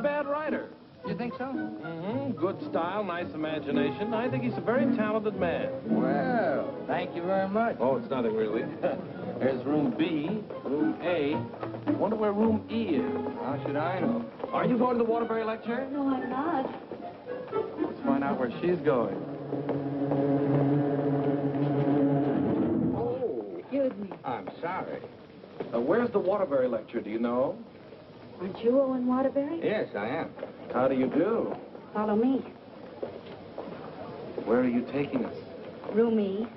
a bad writer. You think so? Mm-hmm. Good style, nice imagination. I think he's a very talented man. Well, thank you very much. Oh, it's nothing really. There's room B, room A. Wonder where room E is. How should I know? Are you going to the Waterbury lecture? No, I'm not. Let's find out where she's going. Oh, Excuse me. I'm sorry. Where's the Waterbury lecture, do you know? Aren't you Owen Waterbury? Yes, I am. How do you do? Follow me. Where are you taking us? Room E.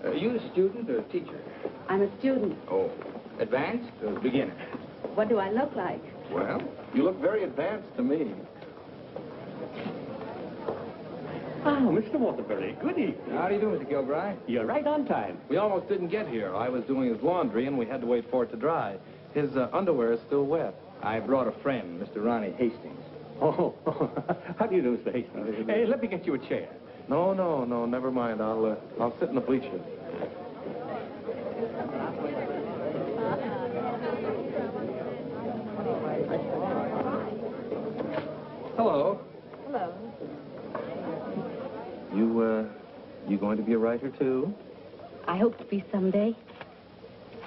Are you a student or a teacher? I'm a student. Oh, advanced or beginner? What do I look like? Well, You look very advanced to me. Oh, Mr. Waterbury, good evening. how do you do, Mr. Gilbride? You're right on time. We almost didn't get here. I was doing his laundry, and we had to wait for it to dry. His underwear is still wet. I brought a friend, Mr. Ronnie Hastings. Oh, how do you do, Mr. Hastings? Hey, let me get you a chair. No, never mind. I'll sit in the bleachers. Hello. Hello. You going to be a writer, too? I hope to be someday.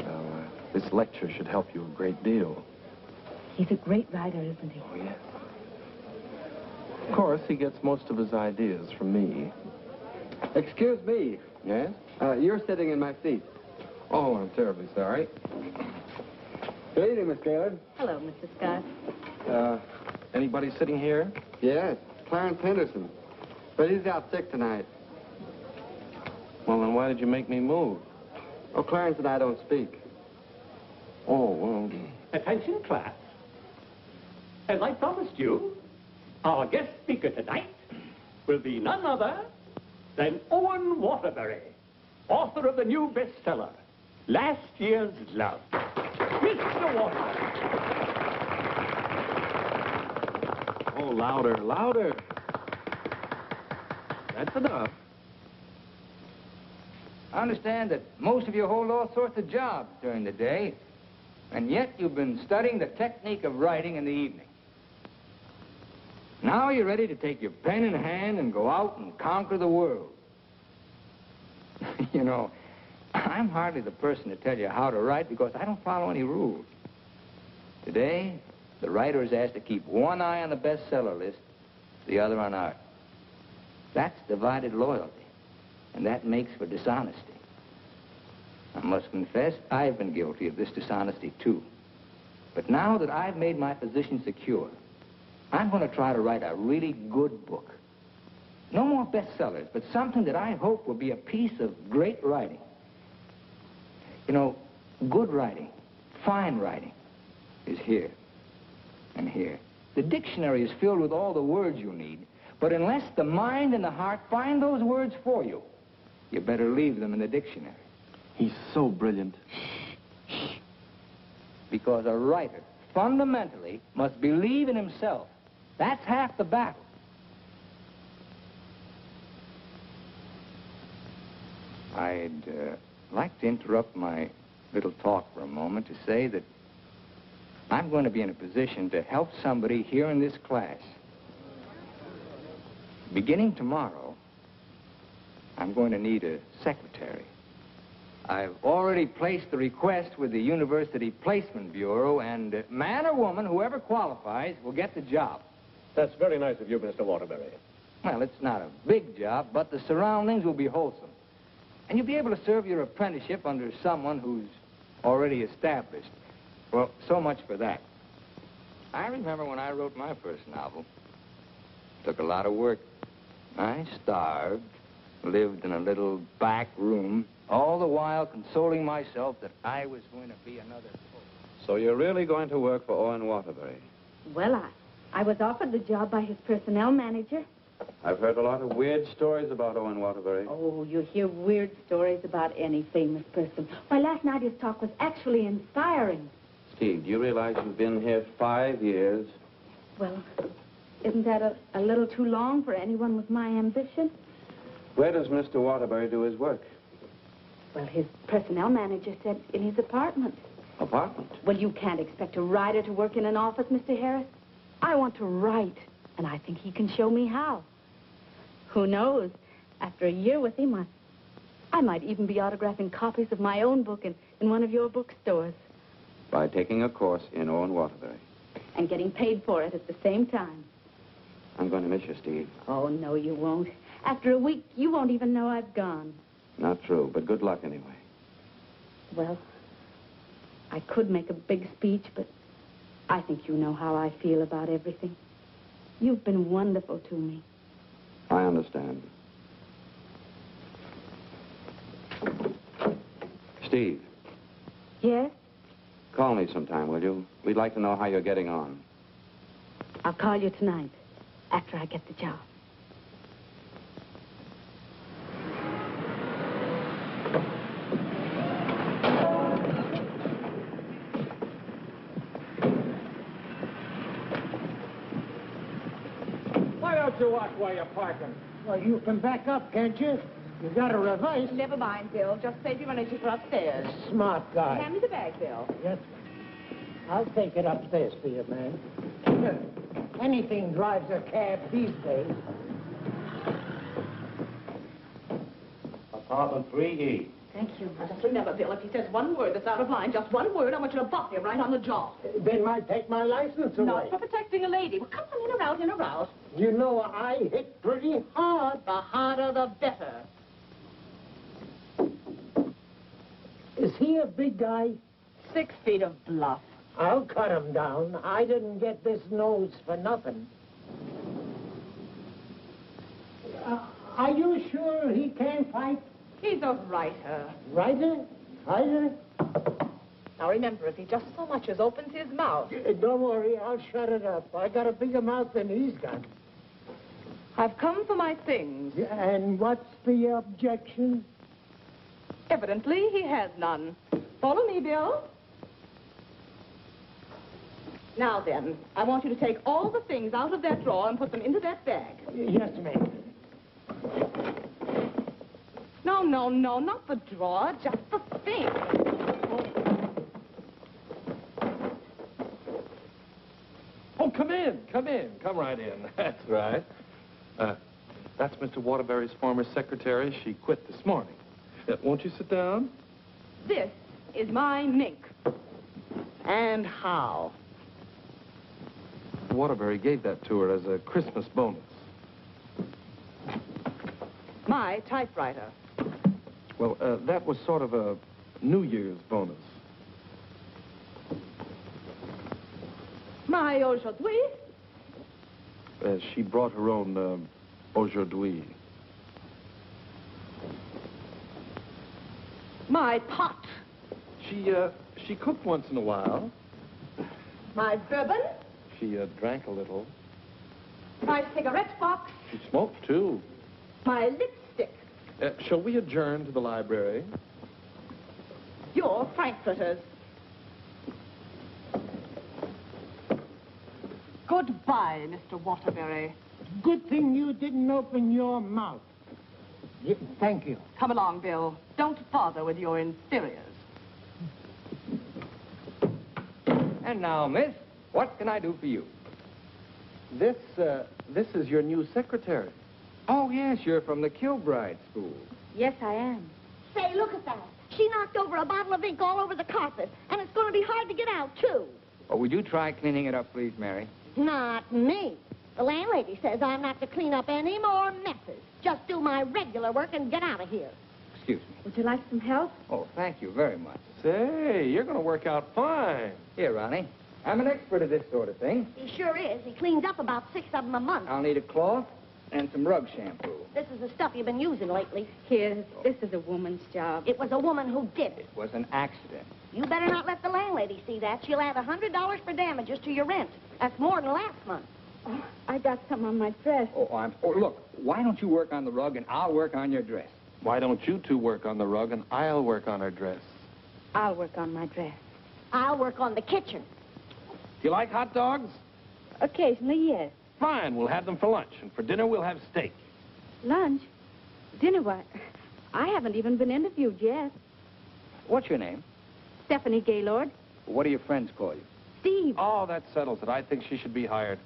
Well, this lecture should help you a great deal. He's a great writer, isn't he? Oh, yes. Of course, he gets most of his ideas from me. Excuse me. Yes? You're sitting in my seat. Oh, I'm terribly sorry. Good evening, Miss Gaylord. Hello, Mr. Scott. Anybody sitting here? Yes, Clarence Henderson. But he's out sick tonight. Well, then why did you make me move? Oh, Clarence and I don't speak. Oh, well... Attention, class. As I promised you, our guest speaker tonight will be none other than Owen Waterbury, author of the new bestseller, Last Year's Love. Mr. Waterbury. Oh, louder, louder. That's enough. I understand that most of you hold all sorts of jobs during the day, and yet you've been studying the technique of writing in the evening. Now you're ready to take your pen in hand and go out and conquer the world. You know, I'm hardly the person to tell you how to write because I don't follow any rules. Today, the writer is asked to keep one eye on the bestseller list, the other on art. That's divided loyalty, and that makes for dishonesty. I must confess, I've been guilty of this dishonesty, too. But now that I've made my position secure, I'm going to try to write a really good book. No more bestsellers, but something that I hope will be a piece of great writing. You know, good writing, fine writing, is here and here. The dictionary is filled with all the words you need, but unless the mind and the heart find those words for you, you better leave them in the dictionary. He's so brilliant. Because a writer, fundamentally, must believe in himself. That's half the battle. I'd like to interrupt my little talk for a moment to say that I'm going to be in a position to help somebody here in this class. Beginning tomorrow, I'm going to need a secretary. I've already placed the request with the University Placement Bureau, and man or woman, whoever qualifies, will get the job. That's very nice of you, Mr. Waterbury. Well, it's not a big job, but the surroundings will be wholesome. And you'll be able to serve your apprenticeship under someone who's already established. Well, so much for that. I remember when I wrote my first novel. It took a lot of work. I starved, lived in a little back room, all the while consoling myself that I was going to be another poet. So you're really going to work for Owen Waterbury? Well, I was offered the job by his personnel manager. I've heard a lot of weird stories about Owen Waterbury. Oh, you hear weird stories about any famous person. Why, last night his talk was actually inspiring. Steve, do you realize you've been here 5 years? Well, isn't that a little too long for anyone with my ambition? Where does Mr. Waterbury do his work? Well, his personnel manager said in his apartment. Apartment? Well, you can't expect a writer to work in an office, Mr. Harris. I want to write, and I think he can show me how. Who knows? After a year with him, I might even be autographing copies of my own book in one of your bookstores. By taking a course in Owen Waterbury. And getting paid for it at the same time. I'm going to miss you, Steve. Oh, no, you won't. After a week, you won't even know I've gone. Not true, but good luck anyway. Well, I could make a big speech, but I think you know how I feel about everything. You've been wonderful to me. I understand. Steve. Yes? Call me sometime, will you? We'd like to know how you're getting on. I'll call you tonight, after I get the job. Why don't you watch while you're parking? Well, you can back up, can't you? You got to reverse. Never mind, Bill. Just save your energy for upstairs. Smart guy. Hand me the bag, Bill. Yes, I'll take it upstairs for you, man. Anything drives a cab these days. Apartment 3E. Thank you. Now, just remember, Bill, if he says one word that's out of line, just one word, I want you to buff him right on the jaw. They might take my license away. Not for protecting a lady. Well, come on, in or out. You know, I hit pretty hard. The harder, the better. Is he a big guy? 6 feet of bluff. I'll cut him down. I didn't get this nose for nothing. Are you sure he can't fight? He's a writer. Writer? Fighter? Now, remember, if he just so much as opens his mouth... Don't worry, I'll shut it up. I got a bigger mouth than he's got. I've come for my things. And what's the objection? Evidently, he has none. Follow me, Bill. Now then, I want you to take all the things out of that drawer and put them into that bag. Yes, ma'am. No, not the drawer, just the thing. Oh, come in. Come right in. That's right. That's Mr. Waterbury's former secretary. She quit this morning. Won't you sit down? This is my mink. And how? Waterbury gave that to her as a Christmas bonus. My typewriter. Well, that was sort of a New Year's bonus. My aujourd'hui. She brought her own aujourd'hui. My pot. She cooked once in a while. My bourbon. She drank a little. My cigarette box. She smoked, too. My lipstick. Shall we adjourn to the library? Your frankfurters. Goodbye, Mr. Waterbury. Good thing you didn't open your mouth. Thank you. Come along, Bill. Don't bother with your inferiors. And now, miss, what can I do for you? This is your new secretary. Oh, yes, you're from the Kilbride School. Yes, I am. Say, look at that. She knocked over a bottle of ink all over the carpet, and it's going to be hard to get out, too. Oh, would you try cleaning it up, please, Mary? Not me. The landlady says I'm not to clean up any more messes. Just do my regular work and get out of here. Excuse me. Would you like some help? Oh, thank you very much. Say, you're going to work out fine. Here, Ronnie. I'm an expert at this sort of thing. He sure is. He cleans up about 6 of them a month. I'll need a cloth and some rug shampoo. This is the stuff you've been using lately. Here, this is a woman's job. It was a woman who did it. It was an accident. You better not let the landlady see that. She'll add $100 for damages to your rent. That's more than last month. Oh, I got some on my dress. Oh, look, why don't you work on the rug and I'll work on your dress? Why don't you two work on the rug and I'll work on her dress? I'll work on my dress. I'll work on the kitchen. Do you like hot dogs? Occasionally, yes. Fine, we'll have them for lunch. And for dinner, we'll have steak. Lunch? Dinner, what? I haven't even been interviewed yet. What's your name? Stephanie Gaylord. What do your friends call you? Steve, Oh, that settles it. I think she should be hired.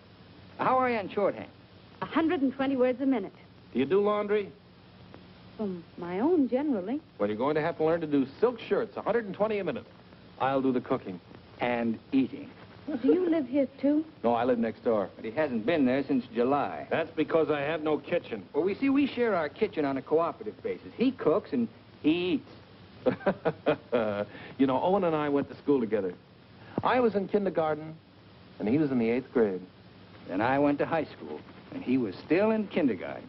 How are you in shorthand? 120 words a minute. Do you do laundry? My own, generally. Well, you're going to have to learn to do silk shirts, 120 a minute. I'll do the cooking. And eating. Do you live here, too? No, I live next door. But he hasn't been there since July. That's because I have no kitchen. Well, we share our kitchen on a cooperative basis. He cooks and he eats. You know, Owen and I went to school together. I was in kindergarten, and he was in the 8th grade. Then I went to high school, and he was still in kindergarten.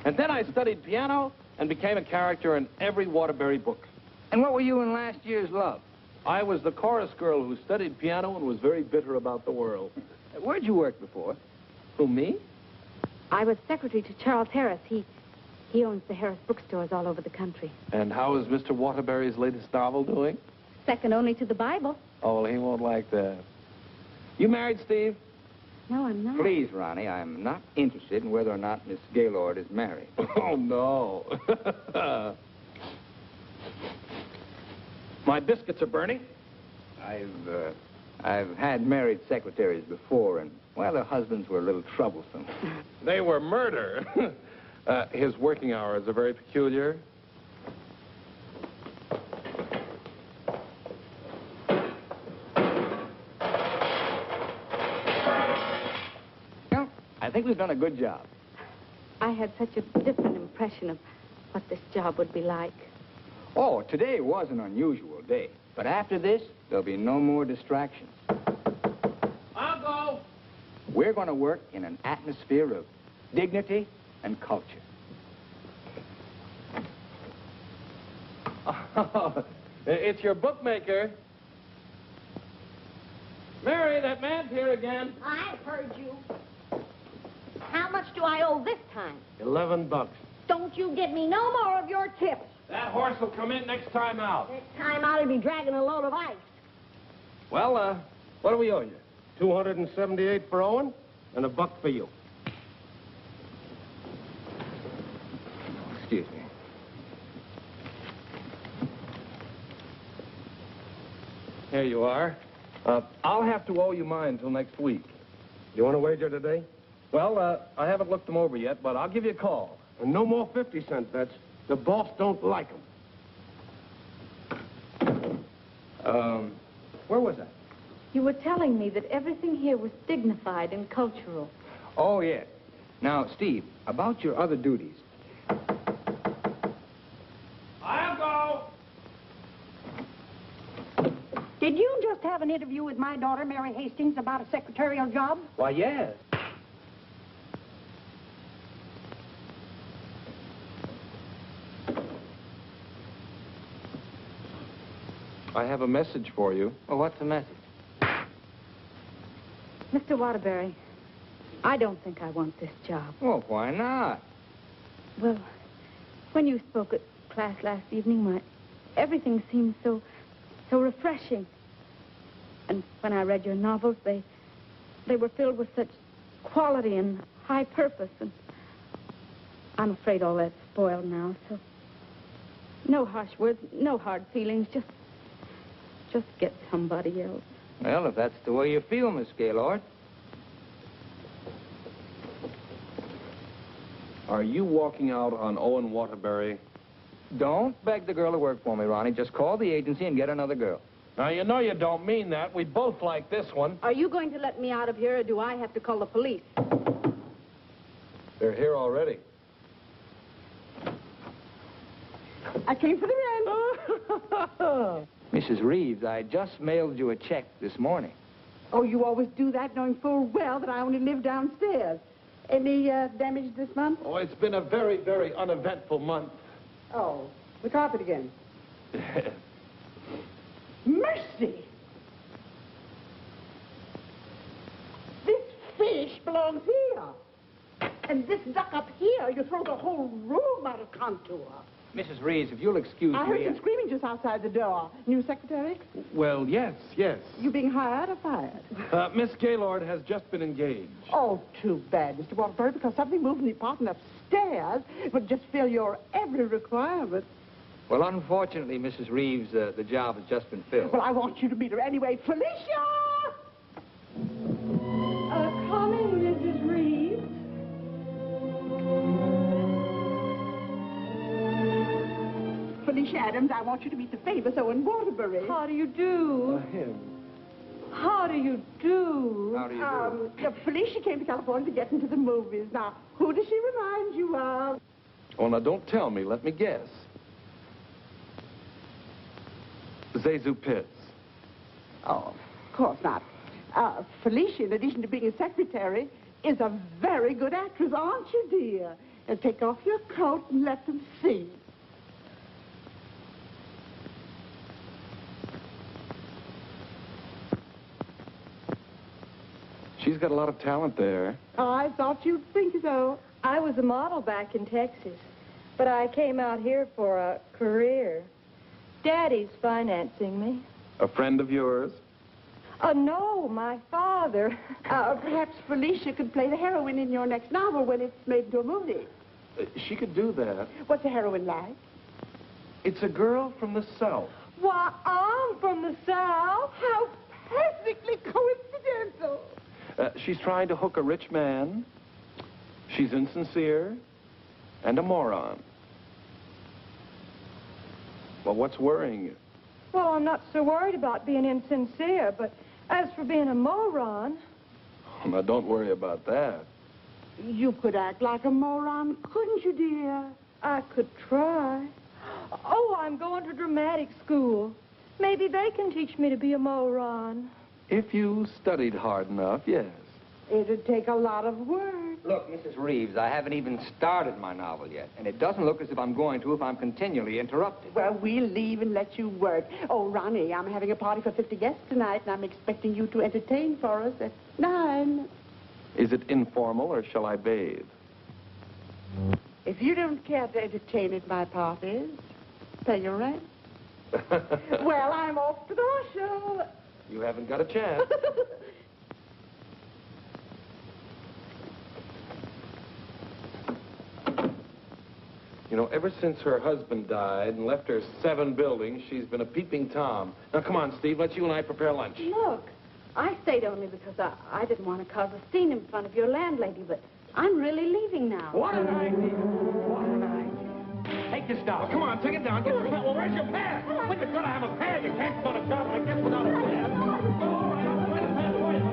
And then I studied piano and became a character in every Waterbury book. And what were you in last year's Love? I was the chorus girl who studied piano and was very bitter about the world. Where'd you work before? Who, me? I was secretary to Charles Harris. He owns the Harris bookstores all over the country. And how is Mr. Waterbury's latest novel doing? Second only to the Bible. Oh, well, he won't like that. You married, Steve? No, I'm not. Please, Ronnie, I'm not interested in whether or not Miss Gaylord is married. Oh, no. My biscuits are burning. I've had married secretaries before, and, well, their husbands were a little troublesome. They were murder. His working hours are very peculiar. Well, I think we've done a good job. I had such a different impression of what this job would be like. Oh, today was an unusual day. But after this, there'll be no more distractions. I'll go. We're going to work in an atmosphere of dignity and culture. It's your bookmaker. Mary, that man's here again. I've heard you. How much do I owe this time? $11. Don't you give me no more of your tips. That horse will come in next time out. Next time out, he'll be dragging a load of ice. Well, what do we owe you? $278 for Owen and $1 for you. Excuse me. Here you are. I'll have to owe you mine until next week. You want to wager today? Well, I haven't looked them over yet, but I'll give you a call. And no more 50-cent bets. The boss don't like them. Where was I? You were telling me that everything here was dignified and cultural. Oh, yes. Now, Steve, about your other duties. I'll go. Did you just have an interview with my daughter, Mary Hastings, about a secretarial job? Why, yes. I have a message for you. Oh, what's the message? Mr. Waterbury, I don't think I want this job. Well, why not? Well, when you spoke at class last evening, everything seemed so refreshing. And when I read your novels, they were filled with such quality and high purpose. And I'm afraid all that's spoiled now, so no harsh words, no hard feelings, just get somebody else. Well, if that's the way you feel, Miss Gaylord. Are you walking out on Owen Waterbury? Don't beg the girl to work for me, Ronnie. Just call the agency and get another girl. Now, you know you don't mean that. We both like this one. Are you going to let me out of here, or do I have to call the police? They're here already. I came for the rent. Mrs. Reeves, I just mailed you a check this morning. Oh, you always do that, knowing full well that I only live downstairs. Any damage this month? Oh, it's been a very, very uneventful month. Oh, the carpet again. Mercy! This fish belongs here. And this duck up here, you throw the whole room out of contour. Mrs. Reeves, if you'll excuse I heard me... some screaming just outside the door. New secretary? Well, yes. You being hired or fired? Miss Gaylord has just been engaged. Oh, too bad, Mr. Waterbury, because something moved in the apartment upstairs would just fill your every requirement. Well, unfortunately, Mrs. Reeves, the job has just been filled. Well, I want you to meet her anyway. Felicia! Felicia Adams. I want you to meet the famous Owen Waterbury. How do you do? Him. How do you do? How do you do? Felicia came to California to get into the movies. Now, who does she remind you of? Oh, now don't tell me. Let me guess. Zazu Pitts. Oh, of course not. Felicia, in addition to being a secretary, is a very good actress, aren't you, dear? And take off your coat and let them see. She's got a lot of talent there. I thought you'd think so. I was a model back in Texas, but I came out here for a career. Daddy's financing me. A friend of yours? No, my father. Perhaps Felicia could play the heroine in your next novel when it's made into a movie. She could do that. What's the heroine like? It's a girl from the South. Why, I'm from the South. How perfectly coincidental. She's trying to hook a rich man. She's insincere and a moron. Well, what's worrying you? Well, I'm not so worried about being insincere, but as for being a moron... Oh, now, don't worry about that. You could act like a moron, couldn't you, dear? I could try. Oh, I'm going to dramatic school. Maybe they can teach me to be a moron. If you studied hard enough, yes. It'd take a lot of work. Look, Mrs. Reeves, I haven't even started my novel yet, and it doesn't look as if I'm going to if I'm continually interrupted. Well, we'll leave and let you work. Oh, Ronnie, I'm having a party for 50 guests tonight, and I'm expecting you to entertain for us at 9. Is it informal, or shall I bathe? If you don't care to entertain at my parties, pay your rent. Well, I'm off to the horse show. You haven't got a chance. You know, ever since her husband died and left her 7 buildings, she's been a peeping Tom. Now, come on, Steve, let's you and I prepare lunch. Look, I stayed only because I didn't want to cause a scene in front of your landlady, but I'm really leaving now. What an idea. What an idea. Take this down. Come on, take it down. Get the... Well, where's your pad? Well, you've got to have a pad. You can't start a job like this without a pad. All right, I'll find a pad for you.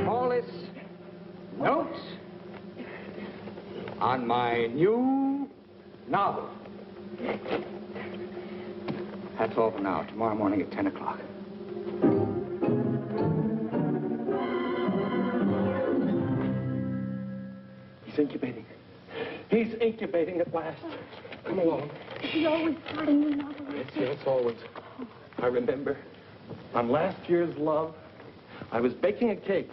Call this notes on my new novel. That's all for now. Tomorrow morning at 10 o'clock. He's incubating. He's incubating at last. Come along. Is he always starting new novels? Yes, always. I remember on last year's Love, I was baking a cake.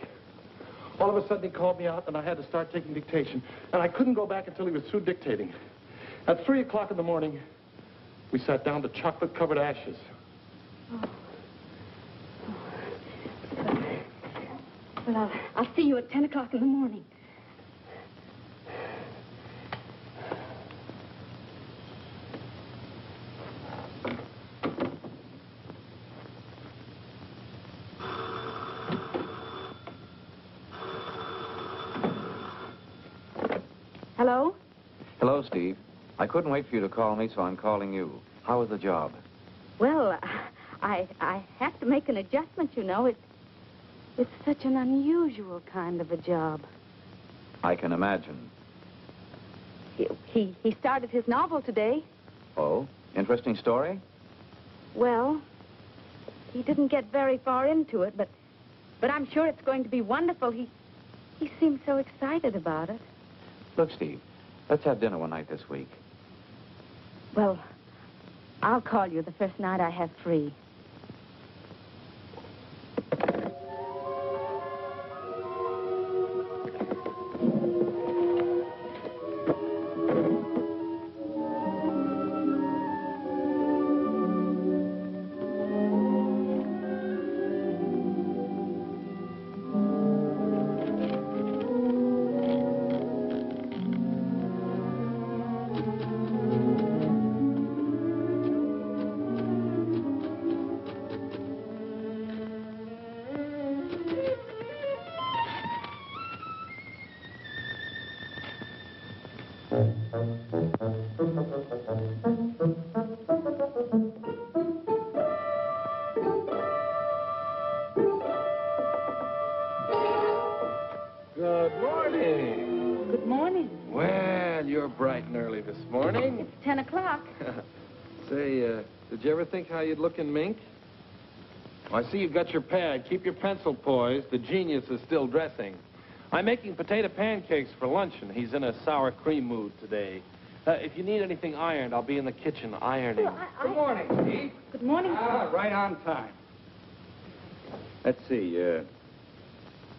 All of a sudden, he called me out, and I had to start taking dictation. And I couldn't go back until he was through dictating. At 3 o'clock in the morning, we sat down to chocolate-covered ashes. Well, I'll see you at 10 o'clock in the morning. Hello? Hello, Steve. I couldn't wait for you to call me, so I'm calling you. How was the job? Well, I have to make an adjustment, you know. It's such an unusual kind of a job. I can imagine. He started his novel today. Oh? Interesting story? Well, he didn't get very far into it, but I'm sure it's going to be wonderful. He seemed so excited about it. Look, Steve, let's have dinner one night this week. Well, I'll call you the first night I have free. morning. It's 10 o'clock. Say, did you ever think how you'd look in mink? Well, I see you've got your pad. Keep your pencil poised. The genius is still dressing. I'm making potato pancakes for luncheon. He's in a sour cream mood today. If you need anything ironed, I'll be in the kitchen ironing. Well, Good morning, Steve. Good morning. Right on time. Let's see,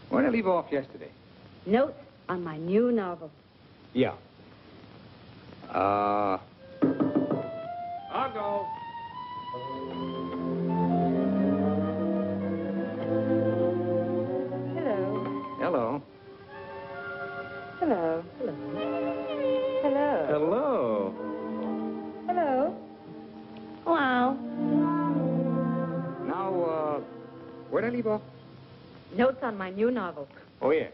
where did I leave off yesterday? Notes on my new novel. Yeah. I'll go. Hello. Hello. Hello. Hello. Hello. Hello. Hello. Now, where did I leave off? Notes on my new novel. Oh, yeah.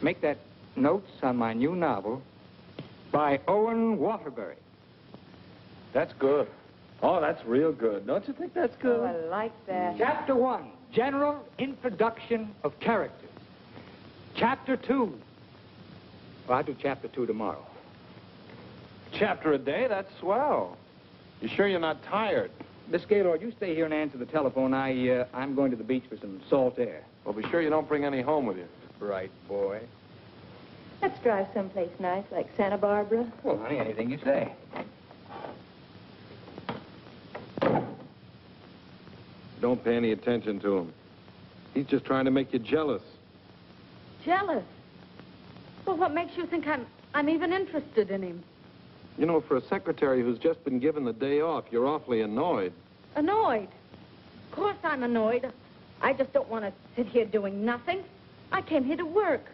Make that notes on my new novel by Owen Waterbury. That's good. Oh, that's real good. Don't you think that's good? Oh, I like that. Chapter 1, General Introduction of Characters. Chapter 2. Well, I'll do Chapter 2 tomorrow. Chapter a day? That's swell. You sure you're not tired? Miss Gaylord, you stay here and answer the telephone. I'm going to the beach for some salt air. Well, be sure you don't bring any home with you. Right, boy. Let's drive someplace nice, like Santa Barbara. Well, honey, anything you say. Don't pay any attention to him. He's just trying to make you jealous. Jealous? Well, what makes you think I'm even interested in him? You know, for a secretary who's just been given the day off, you're awfully annoyed. Annoyed? Of course I'm annoyed. I just don't want to sit here doing nothing. I came here to work.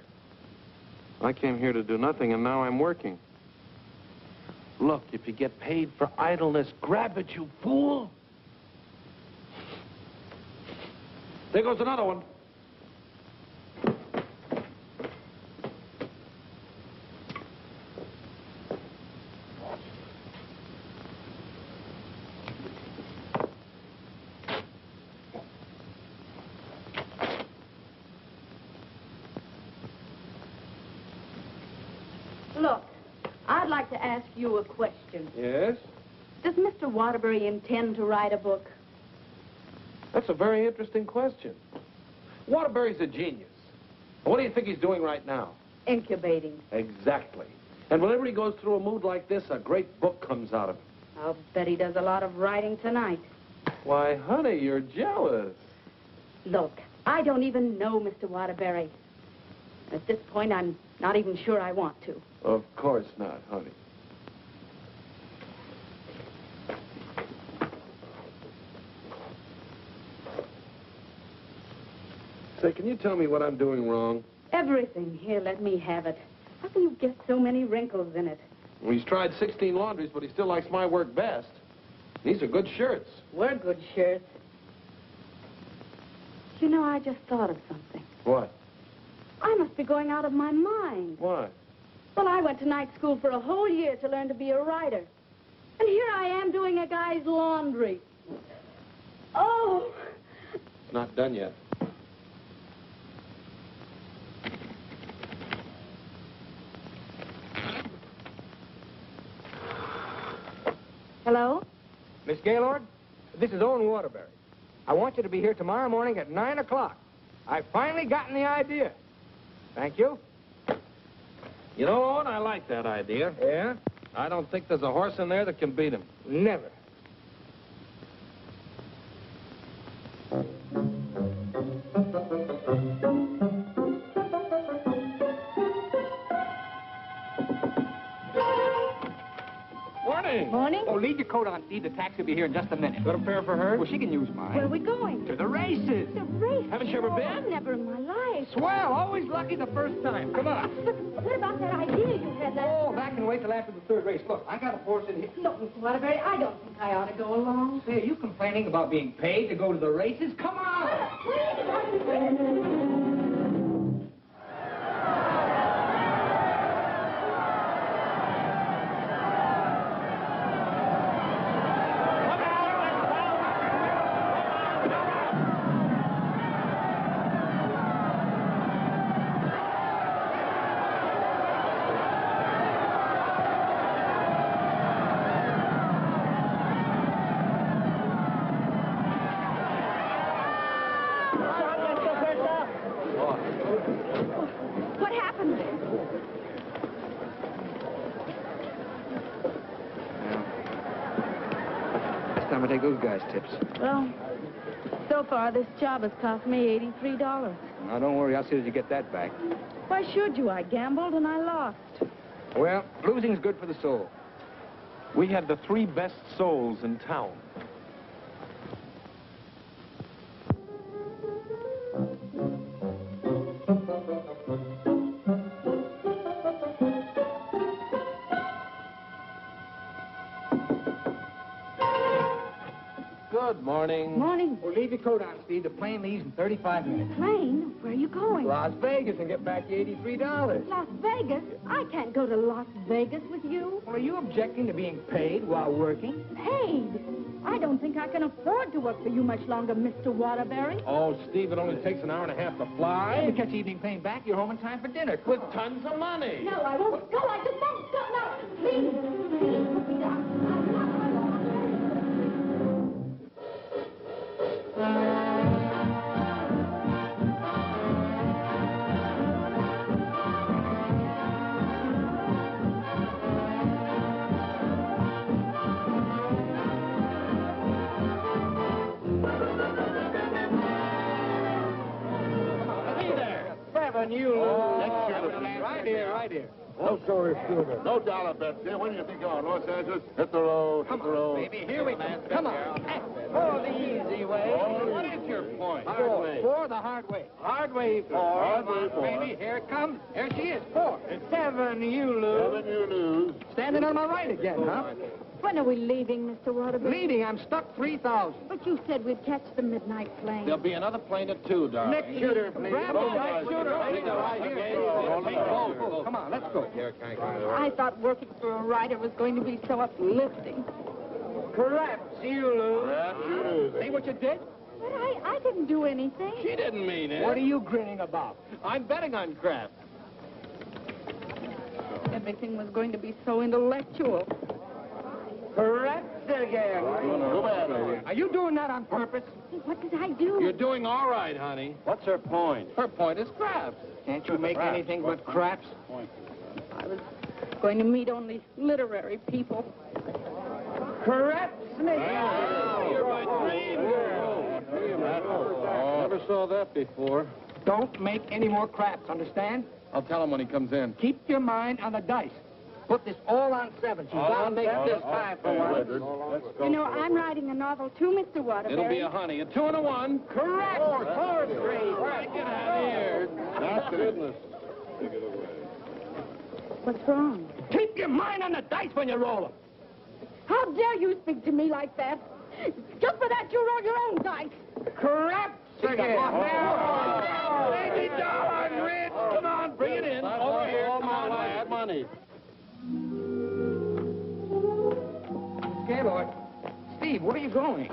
I came here to do nothing, and now I'm working. Look, if you get paid for idleness, grab it, you fool. There goes another one. Look, I'd like to ask you a question. Yes? Does Mr. Waterbury intend to write a book? That's a very interesting question. Waterbury's a genius. What do you think he's doing right now? Incubating. Exactly. And whenever he goes through a mood like this, a great book comes out of it. I'll bet he does a lot of writing tonight. Why, honey, you're jealous. Look, I don't even know Mr. Waterbury. At this point, I'm not even sure I want to. Of course not, honey. Say, can you tell me what I'm doing wrong? Everything. Here, let me have it. How can you get so many wrinkles in it? Well, he's tried 16 laundries, but he still likes my work best. These are good shirts. We're good shirts. You know, I just thought of something. What? I must be going out of my mind. Why? Well, I went to night school for a whole year to learn to be a writer. And here I am doing a guy's laundry. Oh! It's not done yet. Hello? Miss Gaylord, this is Owen Waterbury. I want you to be here tomorrow morning at 9 o'clock. I've finally gotten the idea. Thank you. You know, Owen, I like that idea. Yeah? I don't think there's a horse in there that can beat him. Never. Morning. Morning. Oh, leave your coat on, Steve. The taxi will be here in just a minute. Got a pair for her? Well, she can use mine. Where are we going? To the races. The race. Haven't you ever been? I've never in my life. Swell. Always lucky the first time. Come on. But what about that idea you had last Oh, back and wait till after the third race. Look, I got a horse in here. Look, Mr. Waterbury, I don't think I ought to go along. Say, are you complaining about being paid to go to the races? Come on. time I take those guys' tips. Well, so far this job has cost me $83. Now, don't worry. I'll see that you get that back. Why should you? I gambled and I lost. Well, losing's good for the soul. We had the 3 best souls in town. Good morning. Morning. Well, leave your coat on, Steve. The plane leaves in 35 minutes. Plane? Where are you going? Las Vegas and get back the $83. Las Vegas? I can't go to Las Vegas with you. Well, are you objecting to being paid while working? Paid? I don't think I can afford to work for you much longer, Mr. Waterbury. Oh, Steve, it only takes an hour and a half to fly. If you catch the evening plane back, you're home in time for dinner. With tons of money. No, I won't go. I just won't go. No, please. Please, put me down. I'm not going to. Right here. No story, Scooter. No dollar bets here. When do you think you're on? Los Angeles? Hit the road. Hit the road. Baby, here we go. Come on. Oh, the easy way. What is your point? Hard way. 4 the hard way. Hard way 4. Hard way 4. Baby, here it comes. There she is. 4. 7, you lose. 7, you lose. Standing on my right again, huh? When are we leaving, Mr. Waterbury? Leaving, I'm stuck 3,000. But you said we'd catch the midnight plane. There'll be another plane at 2, darling. Next shooter, please. Grab the right shooter. Come on, let's go. I thought working for a writer was going to be so uplifting. Craps, you lose. Craps, you lose. See what you did? But I didn't do anything. She didn't mean it. What are you grinning about? I'm betting on crap. Everything was going to be so intellectual. Craps again. Too bad, lady. Are you doing that on purpose? Hey, what did I do? You're doing all right, honey. What's her point? Her point is craps. Can't you make anything but craps? I was going to meet only literary people. Craps, Smith. You're my dream girl. Never saw that before. Don't make any more craps, understand? I'll tell him when he comes in. Keep your mind on the dice. Put this all on 7. She's bound to make this time for one. You know, I'm writing a novel too, Mr. Waterbury. It'll be a honey. A 2 and a 1. Correct. 4 straight. Get out of here. That's goodness. What's wrong? Keep your mind on the dice when you roll them. How dare you speak to me like that? Just for that, you roll your own dice. Craps again. Baby darling, Rich. Come on, bring it in. Over here. Come on, lad. Money. Gaylord. Steve, where are you going?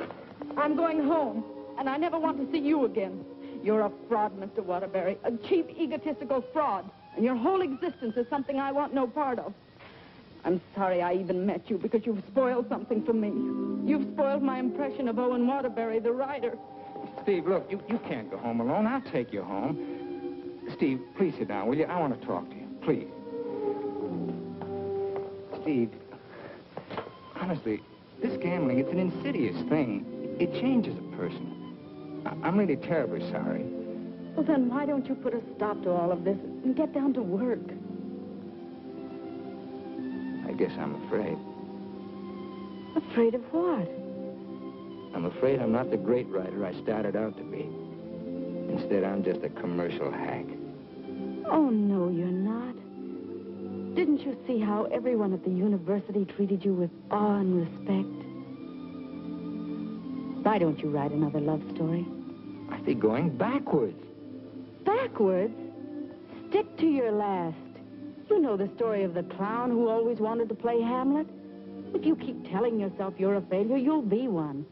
I'm going home, and I never want to see you again. You're a fraud, Mr. Waterbury, a cheap, egotistical fraud, and your whole existence is something I want no part of. I'm sorry I even met you because you've spoiled something for me. You've spoiled my impression of Owen Waterbury, the writer. Steve, look, you can't go home alone. I'll take you home. Steve, please sit down, will you? I want to talk to you, please. Steve, honestly, this gambling, it's an insidious thing. It changes a person. I'm really terribly sorry. Well, then why don't you put a stop to all of this and get down to work? I guess I'm afraid. Afraid of what? I'm afraid I'm not the great writer I started out to be. Instead, I'm just a commercial hack. Oh, no, you're not. Didn't you see how everyone at the university treated you with awe and respect? Why don't you write another love story? I'd be going backwards. Backwards? Stick to your last. You know the story of the clown who always wanted to play Hamlet? If you keep telling yourself you're a failure, you'll be one.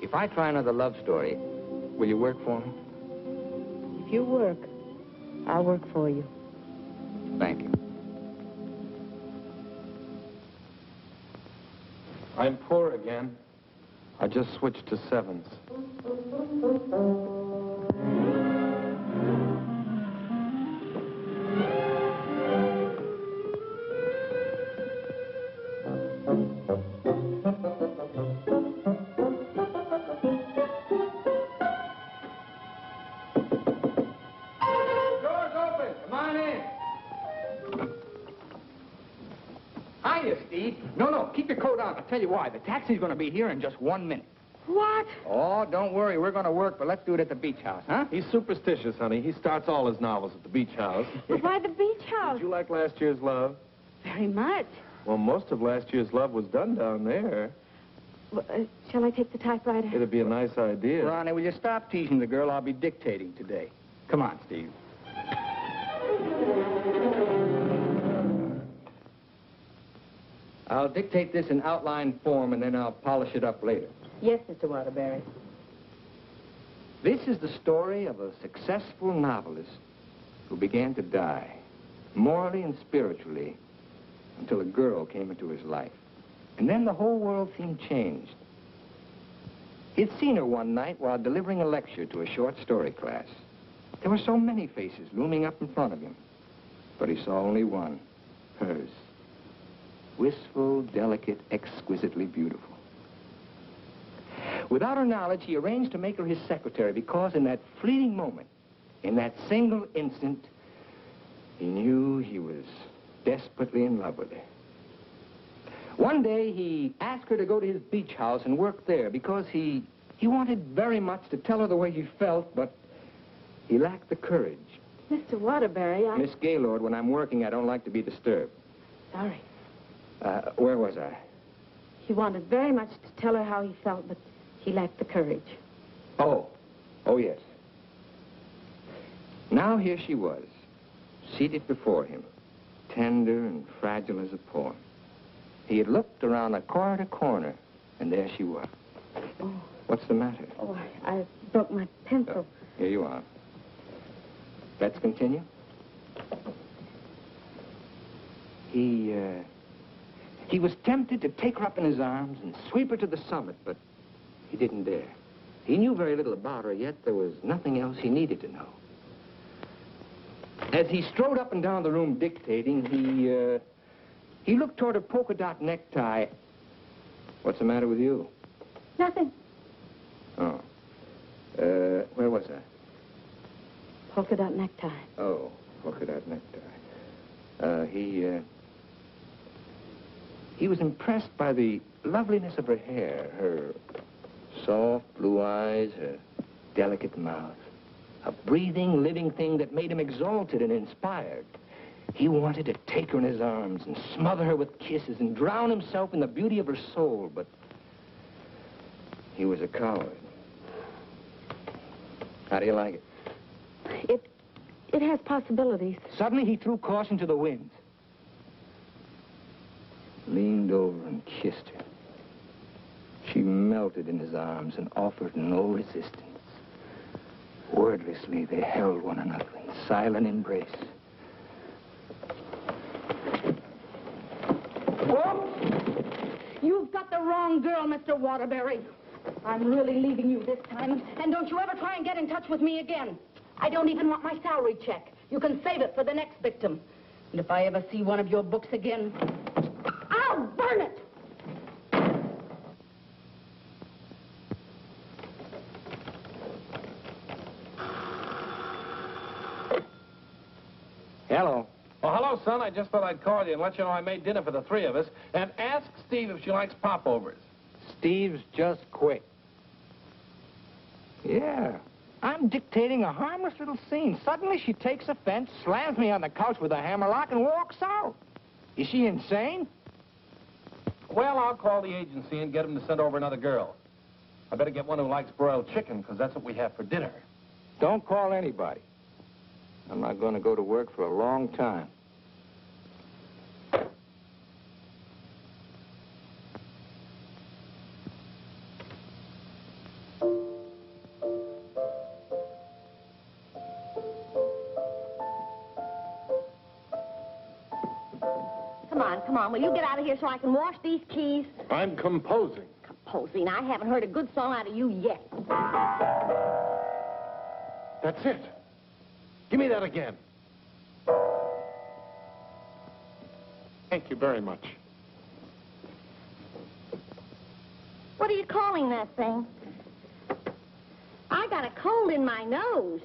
If I try another love story, will you work for me? If you work, I'll work for you. Thank you. I'm poor again. I just switched to 7s. Hiya, Steve. No, keep your coat on. I'll tell you why. The taxi's going to be here in just 1 minute. What? Oh, don't worry. We're going to work, but let's do it at the beach house, huh? He's superstitious, honey. He starts all his novels at the beach house. But why the beach house? Did you like last year's love? Very much. Well, most of last year's love was done down there. Well, shall I take the typewriter? It'd be a nice idea. Ronnie, will you stop teasing the girl? I'll be dictating today. Come on, Steve. I'll dictate this in outline form, and then I'll polish it up later. Yes, Mr. Waterbury. This is the story of a successful novelist who began to die, morally and spiritually, until a girl came into his life. And then the whole world seemed changed. He'd seen her one night while delivering a lecture to a short story class. There were so many faces looming up in front of him, but he saw only one, hers. Wistful, delicate, exquisitely beautiful. Without her knowledge, he arranged to make her his secretary because in that fleeting moment, in that single instant, he knew he was desperately in love with her. One day, he asked her to go to his beach house and work there because he wanted very much to tell her the way he felt, but he lacked the courage. Mr. Waterbury, Miss Gaylord, when I'm working, I don't like to be disturbed. Sorry. Where was I? He wanted very much to tell her how he felt, but he lacked the courage. Oh, yes. Now here she was, seated before him, tender and fragile as a poem. He had looked around a corner to corner, and there she was. Oh. What's the matter? Oh, I broke my pencil. Here you are. Let's continue. He was tempted to take her up in his arms and sweep her to the summit, but he didn't dare. He knew very little about her, yet there was nothing else he needed to know. As he strode up and down the room dictating, he looked toward a polka dot necktie. What's the matter with you? Nothing. Oh. Where was I? Polka dot necktie. Oh, polka dot necktie. He was impressed by the loveliness of her hair, her soft blue eyes, her delicate mouth. A breathing, living thing that made him exalted and inspired. He wanted to take her in his arms and smother her with kisses and drown himself in the beauty of her soul, but he was a coward. How do you like it? It has possibilities. Suddenly he threw caution to the winds. Leaned over and kissed her. She melted in his arms and offered no resistance. Wordlessly, they held one another in silent embrace. Whoop! You've got the wrong girl, Mr. Waterbury. I'm really leaving you this time, and don't you ever try and get in touch with me again. I don't even want my salary check. You can save it for the next victim. And if I ever see one of your books again, I'll burn it! Hello. Oh, hello, son. I just thought I'd call you and let you know I made dinner for the three of us. And ask Steve if she likes popovers. Steve's just quit. Yeah. I'm dictating a harmless little scene. Suddenly she takes offense, slams me on the couch with a hammerlock, and walks out. Is she insane? Well, I'll call the agency and get them to send over another girl. I better get one who likes broiled chicken, because that's what we have for dinner. Don't call anybody. I'm not going to go to work for a long time. Come on, will you get out of here so I can wash these keys? I'm composing. Composing? I haven't heard a good song out of you yet. That's it. Give me that again. Thank you very much. What are you calling that thing? I got a cold in my nose.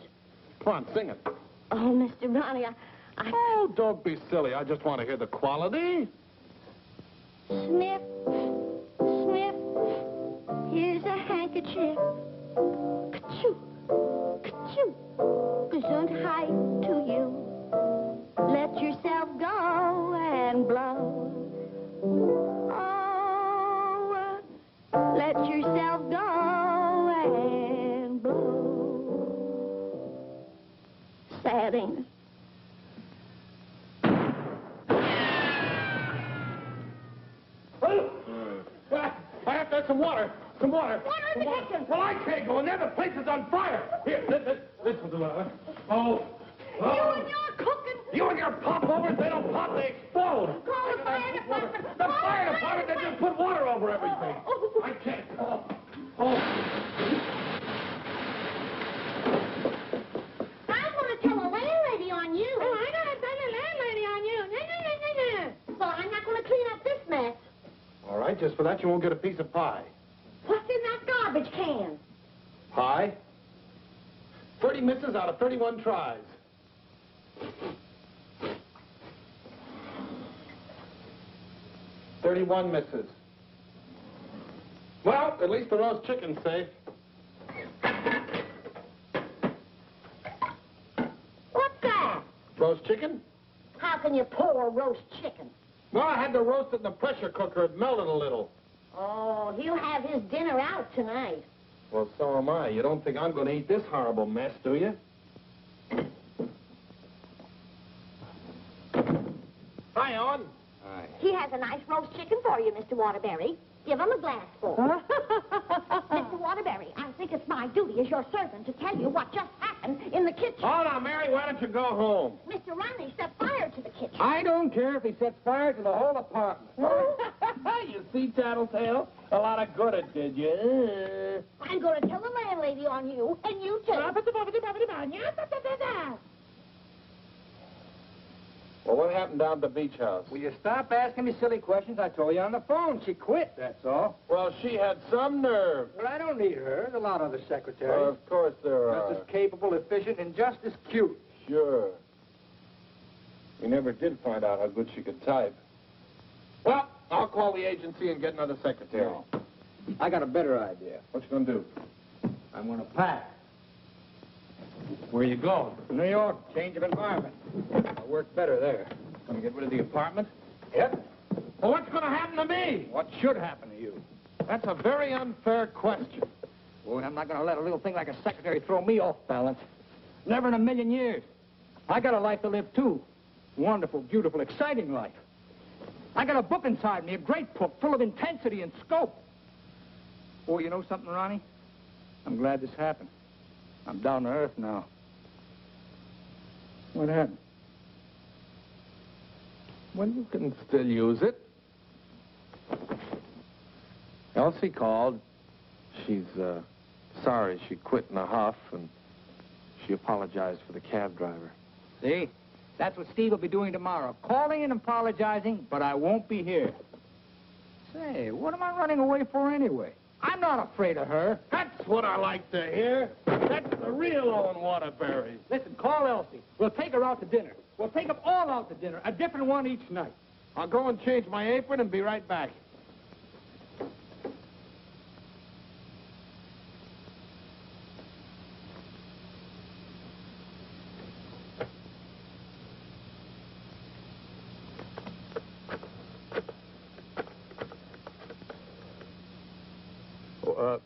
Come on, sing it. Oh, Mr. Ronnie, Oh, don't be silly. I just want to hear the quality. Sniff, sniff, here's a handkerchief. Ka-choo, ka-choo, gesundheit to you. Let yourself go and blow. Oh, let yourself go and blow. Sad, ain't it? I have to have some water. Some water. Water in the kitchen. Well, I can't go in there. The place is on fire. Here, listen to that. Oh. You and your cooking. You and your popovers, they don't pop, they explode. Call the fire department. The fire department, they just put water over everything. I can't. Oh. I'm going to tell a landlady on you. Oh, I'm going to tell a landlady on you. No. Well, I'm not going to clean up this mess. All right, just for that, you won't get a piece of pie. What's in that garbage can? Pie? 30 misses out of 31 tries. $31 misses. Well, at least the roast chicken's safe. What's that? Roast chicken? How can you pour roast chicken? Well, I had to roast it in the pressure cooker. It melted a little. Oh, he'll have his dinner out tonight. Well, so am I. You don't think I'm going to eat this horrible mess, do you? Hi, Owen. Hi. He has a nice roast chicken for you, Mr. Waterbury. Give him a glassful. Mr. Waterbury, I think it's my duty as your servant to tell you what just happened in the kitchen. Hold on, Mary. Why don't you go home? Mr. Ronnie set fire to the kitchen. I don't care if he sets fire to the whole apartment. You see, Tattletale? A lot of good it did you. I'm going to tell the landlady on you, and you too. Well, what happened down at the beach house? Will you stop asking me silly questions? I told you on the phone. She quit, that's all. Well, she had some nerve. Well, I don't need her. There's a lot of other secretaries. Of course there are. Just as capable, efficient, and just as cute. Sure. We never did find out how good she could type. Well, I'll call the agency and get another secretary. No. I got a better idea. What you gonna do? I'm going to pack. Where you going? New York, change of environment. I work better there. Gonna get rid of the apartment? Yep. Well, what's gonna happen to me? What should happen to you? That's a very unfair question. Boy, I'm not going to let a little thing like a secretary throw me off balance. Never in a million years. I got a life to live, too. Wonderful, beautiful, exciting life. I got a book inside me, a great book, full of intensity and scope. Oh, you know something, Ronnie? I'm glad this happened. I'm down to earth now. What happened? Well, you can still use it. Elsie called. She's, sorry she quit in a huff, and she apologized for the cab driver. See? That's what Steve will be doing tomorrow. Calling and apologizing, but I won't be here. Say, what am I running away for anyway? I'm not afraid of her. That's what I like to hear. That's the real Owen Waterbury. Listen, call Elsie. We'll take her out to dinner. We'll take them all out to dinner, a different one each night. I'll go and change my apron and be right back.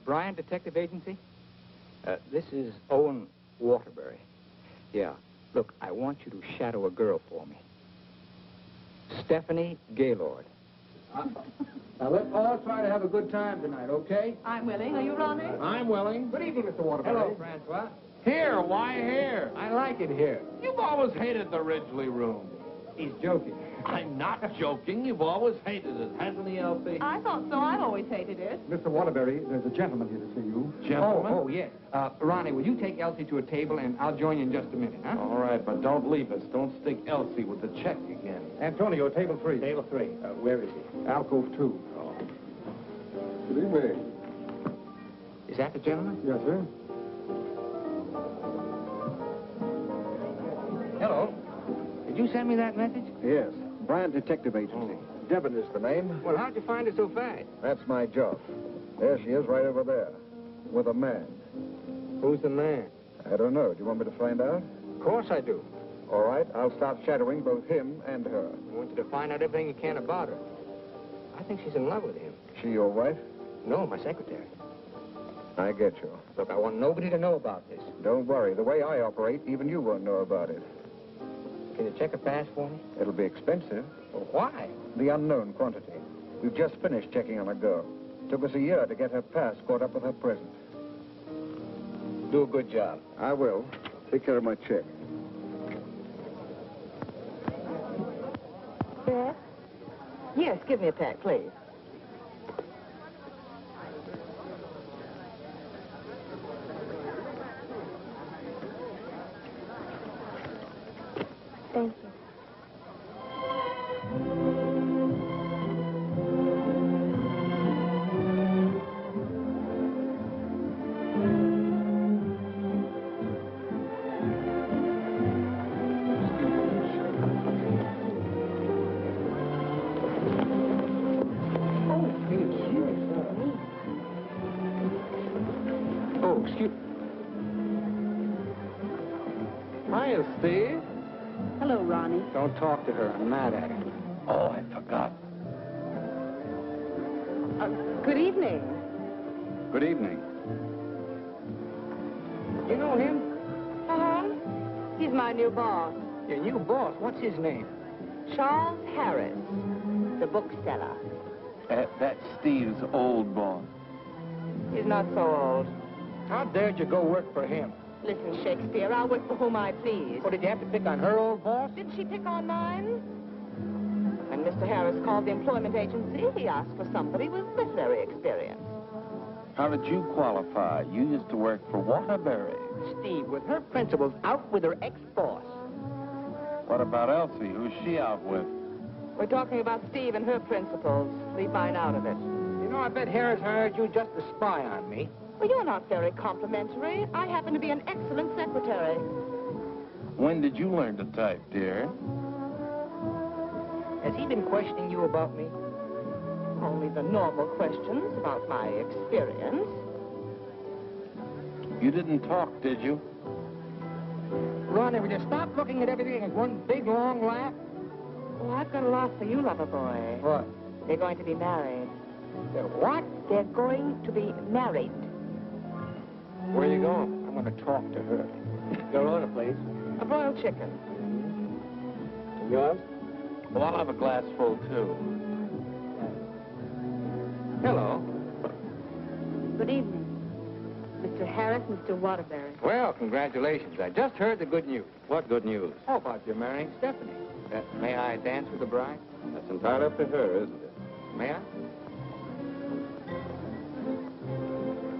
Bryan Detective Agency? This is Owen Waterbury. Yeah. Look, I want you to shadow a girl for me. Stephanie Gaylord. Now, let's all try to have a good time tonight, okay? I'm willing. Are you, Ronnie? I'm willing. Good evening, Mr. Waterbury. Hello, Francois. Here, why here? I like it here. You've always hated the Ridgely room. He's joking. I'm not joking. You've always hated it, hasn't he, Elsie? I thought so. I've always hated it. Mr. Waterbury, there's a gentleman here to see you. Gentlemen? Oh, yes. Ronnie, will you take Elsie to a table, and I'll join you in just a minute, huh? All right, but don't leave us. Don't stick Elsie with the check again. Antonio, table 3. Table 3. Where is he? Alcove 2. Oh. Good evening. Is that the gentleman? Yes, sir. Hello. Did you send me that message? Yes. Bryan Detective Agency. Devon is the name. Well, how'd you find her so fast? That's my job. There she is, right over there, with a man. Who's the man? I don't know. Do you want me to find out? Of course I do. All right, I'll start shadowing both him and her. I want you to find out everything you can about her. I think she's in love with him. She your wife? No, my secretary. I get you. Look, I want nobody to know about this. Don't worry. The way I operate, even you won't know about it. Can you check a pass for me? It'll be expensive. Well, why? The unknown quantity. We've just finished checking on a girl. Took us a year to get her pass caught up with her present. Do a good job. I will. Take care of my check. Yes? Yes, give me a pack, please. Thank you. Oh, excuse... Hiya, Steve. Hello, Ronnie. Don't talk to her. I'm mad at her. Oh, I forgot. Good evening. Good evening. You know him? Uh-huh. He's my new boss, Your new boss. What's his name? Charles Harris, the bookseller. That's Steve's old boss. He's not so old. How dared you go work for him? Listen, Shakespeare, I'll work for whom I please. What, did you have to pick on her old boss? Didn't she pick on mine? When Mr. Harris called the employment agency, he asked for somebody with literary experience. How did you qualify? You used to work for Waterbury. Steve, with her principals out with her ex-boss. What about Elsie? Who's she out with? We're talking about Steve and her principals. Leave mine out of it. You know, I bet Harris hired you just to spy on me. Well, you're not very complimentary. I happen to be an excellent secretary. When did you learn to type, dear? Has he been questioning you about me? Only the normal questions about my experience. You didn't talk, did you? Ronnie, will you stop looking at everything as one big, long laugh? Well, I've got a lot for you, lover boy. What? They're going to be married. What? They're going to be married. Where are you going? I'm going to talk to her. Your order, please. A broiled chicken. Yours? Well, I'll have a glass full, too. Hello. Good evening. Mr. Harris, Mr. Waterbury. Well, congratulations. I just heard the good news. What good news? How about you marrying Stephanie? May I dance with the bride? That's entirely up to her, isn't it? May I?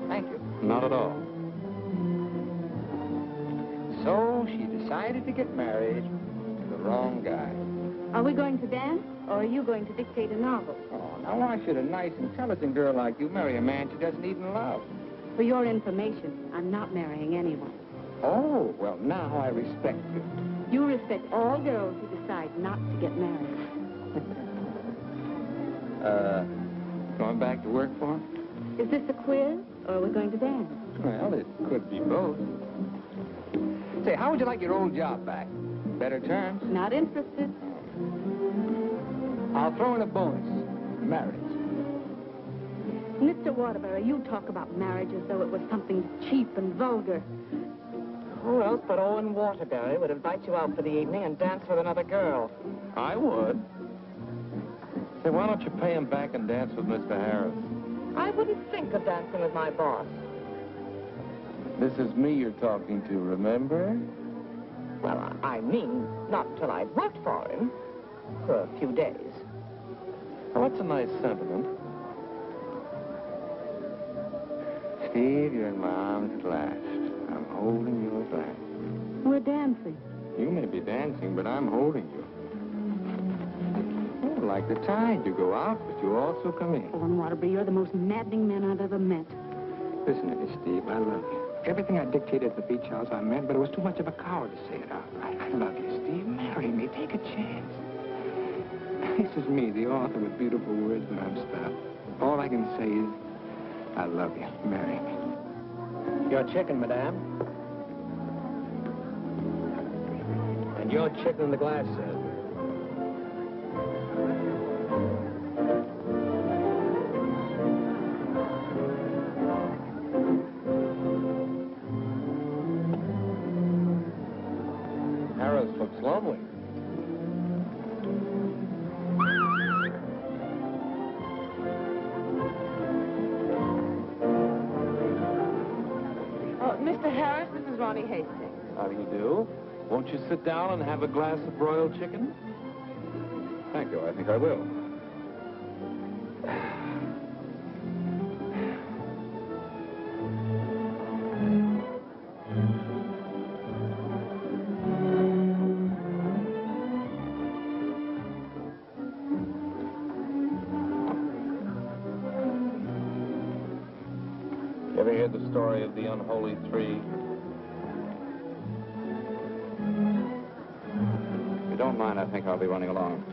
Thank you. Not at all. So she decided to get married to the wrong guy. Are we going to dance, or are you going to dictate a novel? Oh, now why should a nice, intelligent girl like you marry a man she doesn't even love? For your information, I'm not marrying anyone. Oh, well, now I respect you. You respect all girls who decide not to get married. Going back to work for him? Is this a quiz, or are we going to dance? Well, it could be both. Say, how would you like your old job back? Better terms? Not interested. I'll throw in a bonus. Marriage. Mr. Waterbury, you talk about marriage as though it was something cheap and vulgar. Who else but Owen Waterbury would invite you out for the evening and dance with another girl? I would. Say, why don't you pay him back and dance with Mr. Harris? I wouldn't think of dancing with my boss. This is me you're talking to, remember? Well, I mean, not until I'd worked for him. For a few days. Well, that's a nice sentiment. Steve, you're in my arms at last. I'm holding you at last. We're dancing. You may be dancing, but I'm holding you. Oh, like the tide, you go out, but you also come in. Owen Waterbury, you're the most maddening man I've ever met. Listen to me, Steve, I love you. Everything I dictated at the beach house, I meant, but it was too much of a coward to say it out. I love you, Steve. Marry me. Take a chance. This is me, the author with beautiful words, but I'm stopped. All I can say is, I love you. Marry me. Your chicken, madame. And your chicken in the glass, sir. Harris looks lonely. Mr. Harris, this is Ronnie Hastings. How do you do? Won't you sit down and have a glass of broiled chicken? Thank you. I think I will. Ever hear the story of the unholy three? If you don't mind, I think I'll be running along.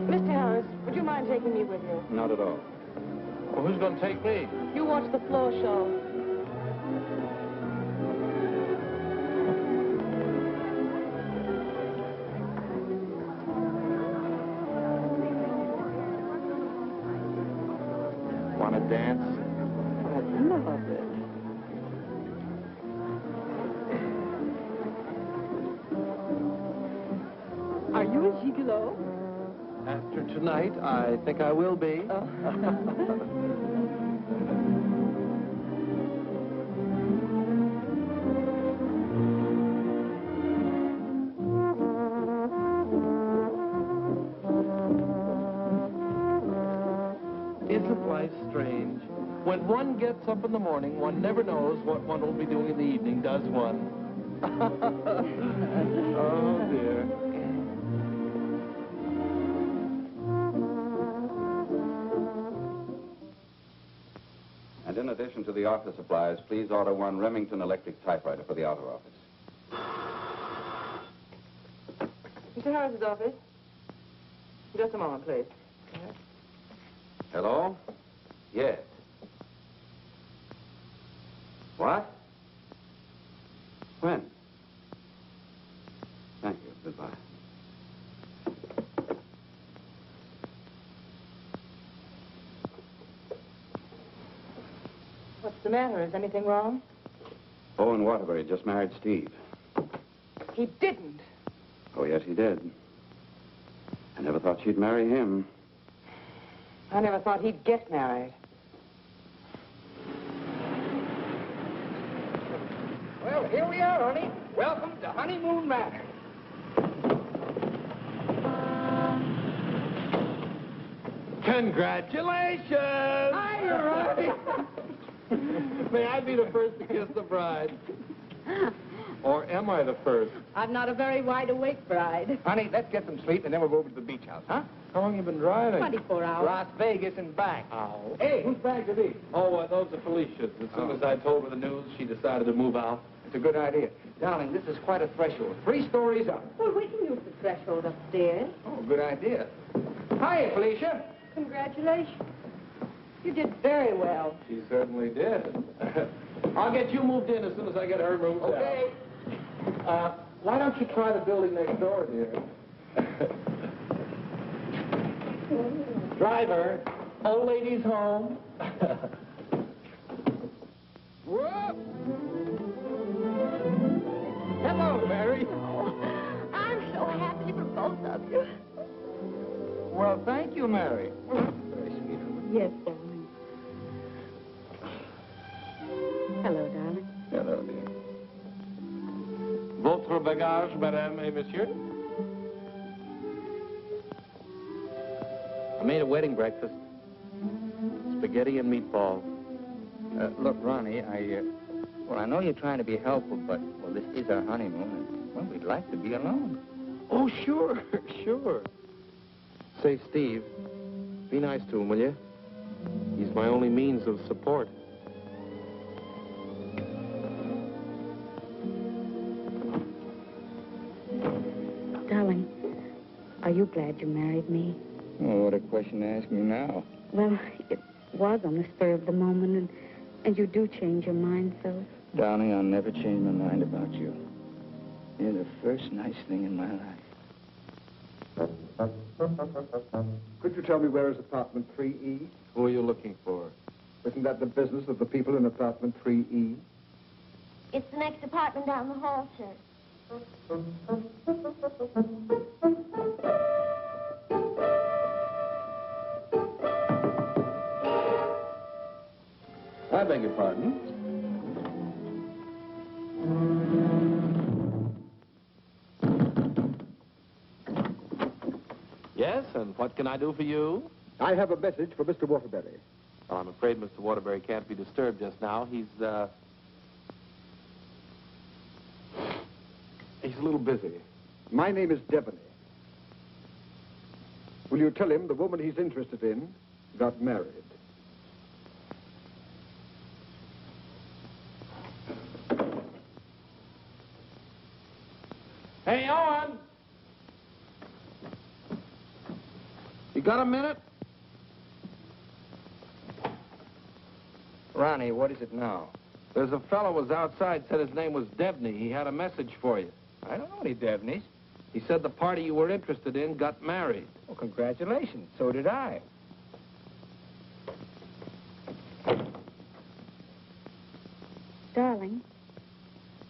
Mr. Harris, would you mind taking me with you? Not at all. Well, who's going to take me? You watch the floor show. Want to dance? I'd love it. Are you a gigolo? After tonight, I think I will be. Isn't life strange? When one gets up in the morning, one never knows what one will be doing in the evening, does one? Oh, dear. And in addition to the office supplies, please order one Remington electric typewriter for the outer office. Mr. Harris's office. Just a moment, please. Hello? Yes. What? When? Thank you. Goodbye. What's the matter? Is anything wrong? Owen Waterbury just married Steve. He didn't. Oh, yes, he did. I never thought she'd marry him. I never thought he'd get married. Well, here we are, honey. Welcome to Honeymoon Manor. Congratulations! Hi, Ronnie. May I be the first to kiss the bride? Or am I the first? I'm not a very wide-awake bride. Honey, let's get some sleep, and then we'll go over to the beach house, huh? How long you been driving? 24 hours. Las Vegas and back. Ow. Hey, whose bags are these? Oh, those are Felicia's. As soon as I told her the news, she decided to move out. It's a good idea. Darling, this is quite a threshold. 3 stories up. Well, we can use the threshold upstairs. Oh, good idea. Hiya, Felicia. Congratulations. You did very well. She certainly did. I'll get you moved in as soon as I get her moved Okay. out. Why don't you try the building next door, dear? Driver, old lady's home. Whoa. Hello, Mary. I'm so happy for both of you. Well, thank you, Mary. Very sweet. Yes, darling. Hello, darling. Hello, dear. Votre bagage, madame et monsieur? I made a wedding breakfast. Spaghetti and meatballs. Look, Ronnie, I know you're trying to be helpful, but, well, this is our honeymoon, and, well, we'd like to be alone. Oh, sure, sure. Say, Steve, be nice to him, will you? He's my only means of support. Darling, are you glad you married me? Oh, what a question to ask me now. Well, it was on the spur of the moment, and you do change your mind so. Darling, I'll never change my mind about you. You're the first nice thing in my life. Could you tell me where is apartment 3E? Who are you looking for? Isn't that the business of the people in apartment 3E? It's the next apartment down the hall, sir. I beg your pardon? Yes, and what can I do for you? I have a message for Mr. Waterbury. Well, I'm afraid Mr. Waterbury can't be disturbed just now. He's a little busy. My name is Devaney. Will you tell him the woman he's interested in got married? Hey, Owen! You got a minute? Ronnie, what is it now? There's a fellow was outside, said his name was Devney. He had a message for you. I don't know any Devneys. He said the party you were interested in got married. Well, congratulations. So did I. Darling,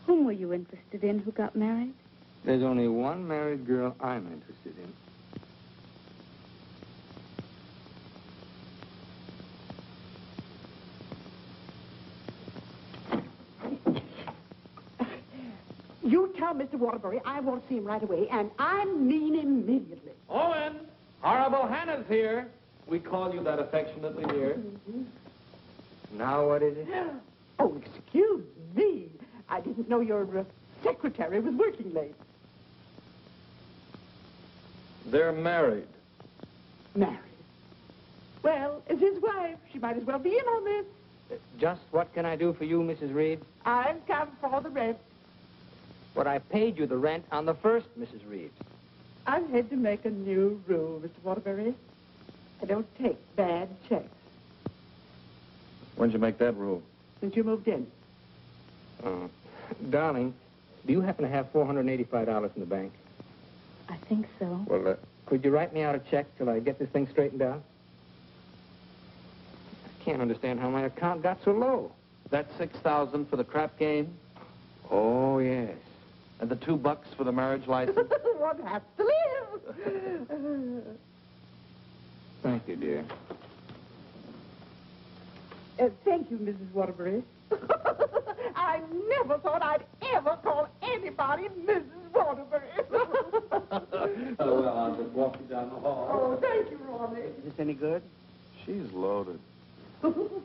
whom were you interested in who got married? There's only one married girl I'm interested in. You tell Mr. Waterbury I won't see him right away, and I mean immediately. Owen! Horrible Hannah's here. We call you that affectionately, dear. Now what is it? Oh, excuse me. I didn't know your secretary was working late. They're married. Married? Well, as his wife, she might as well be in on this. Just what can I do for you, Mrs. Reed? I've come for the rent. But I paid you the rent on the first, Mrs. Reed. I've had to make a new rule, Mr. Waterbury. I don't take bad checks. When'd you make that rule? Since you moved in. Darling, do you happen to have $485 in the bank? I think so. Well, could you write me out a check till I get this thing straightened out? I can't understand how my account got so low. That $6,000 for the crap game? Oh, yes. And the $2 for the marriage license? One has to live. Thank you, dear. Thank you, Mrs. Waterbury. I never thought I'd ever call anybody Mrs. Waterbury. Oh, well, I'll just walk you down the hall. Oh, thank you, Ronnie. Is this any good? She's loaded. Well,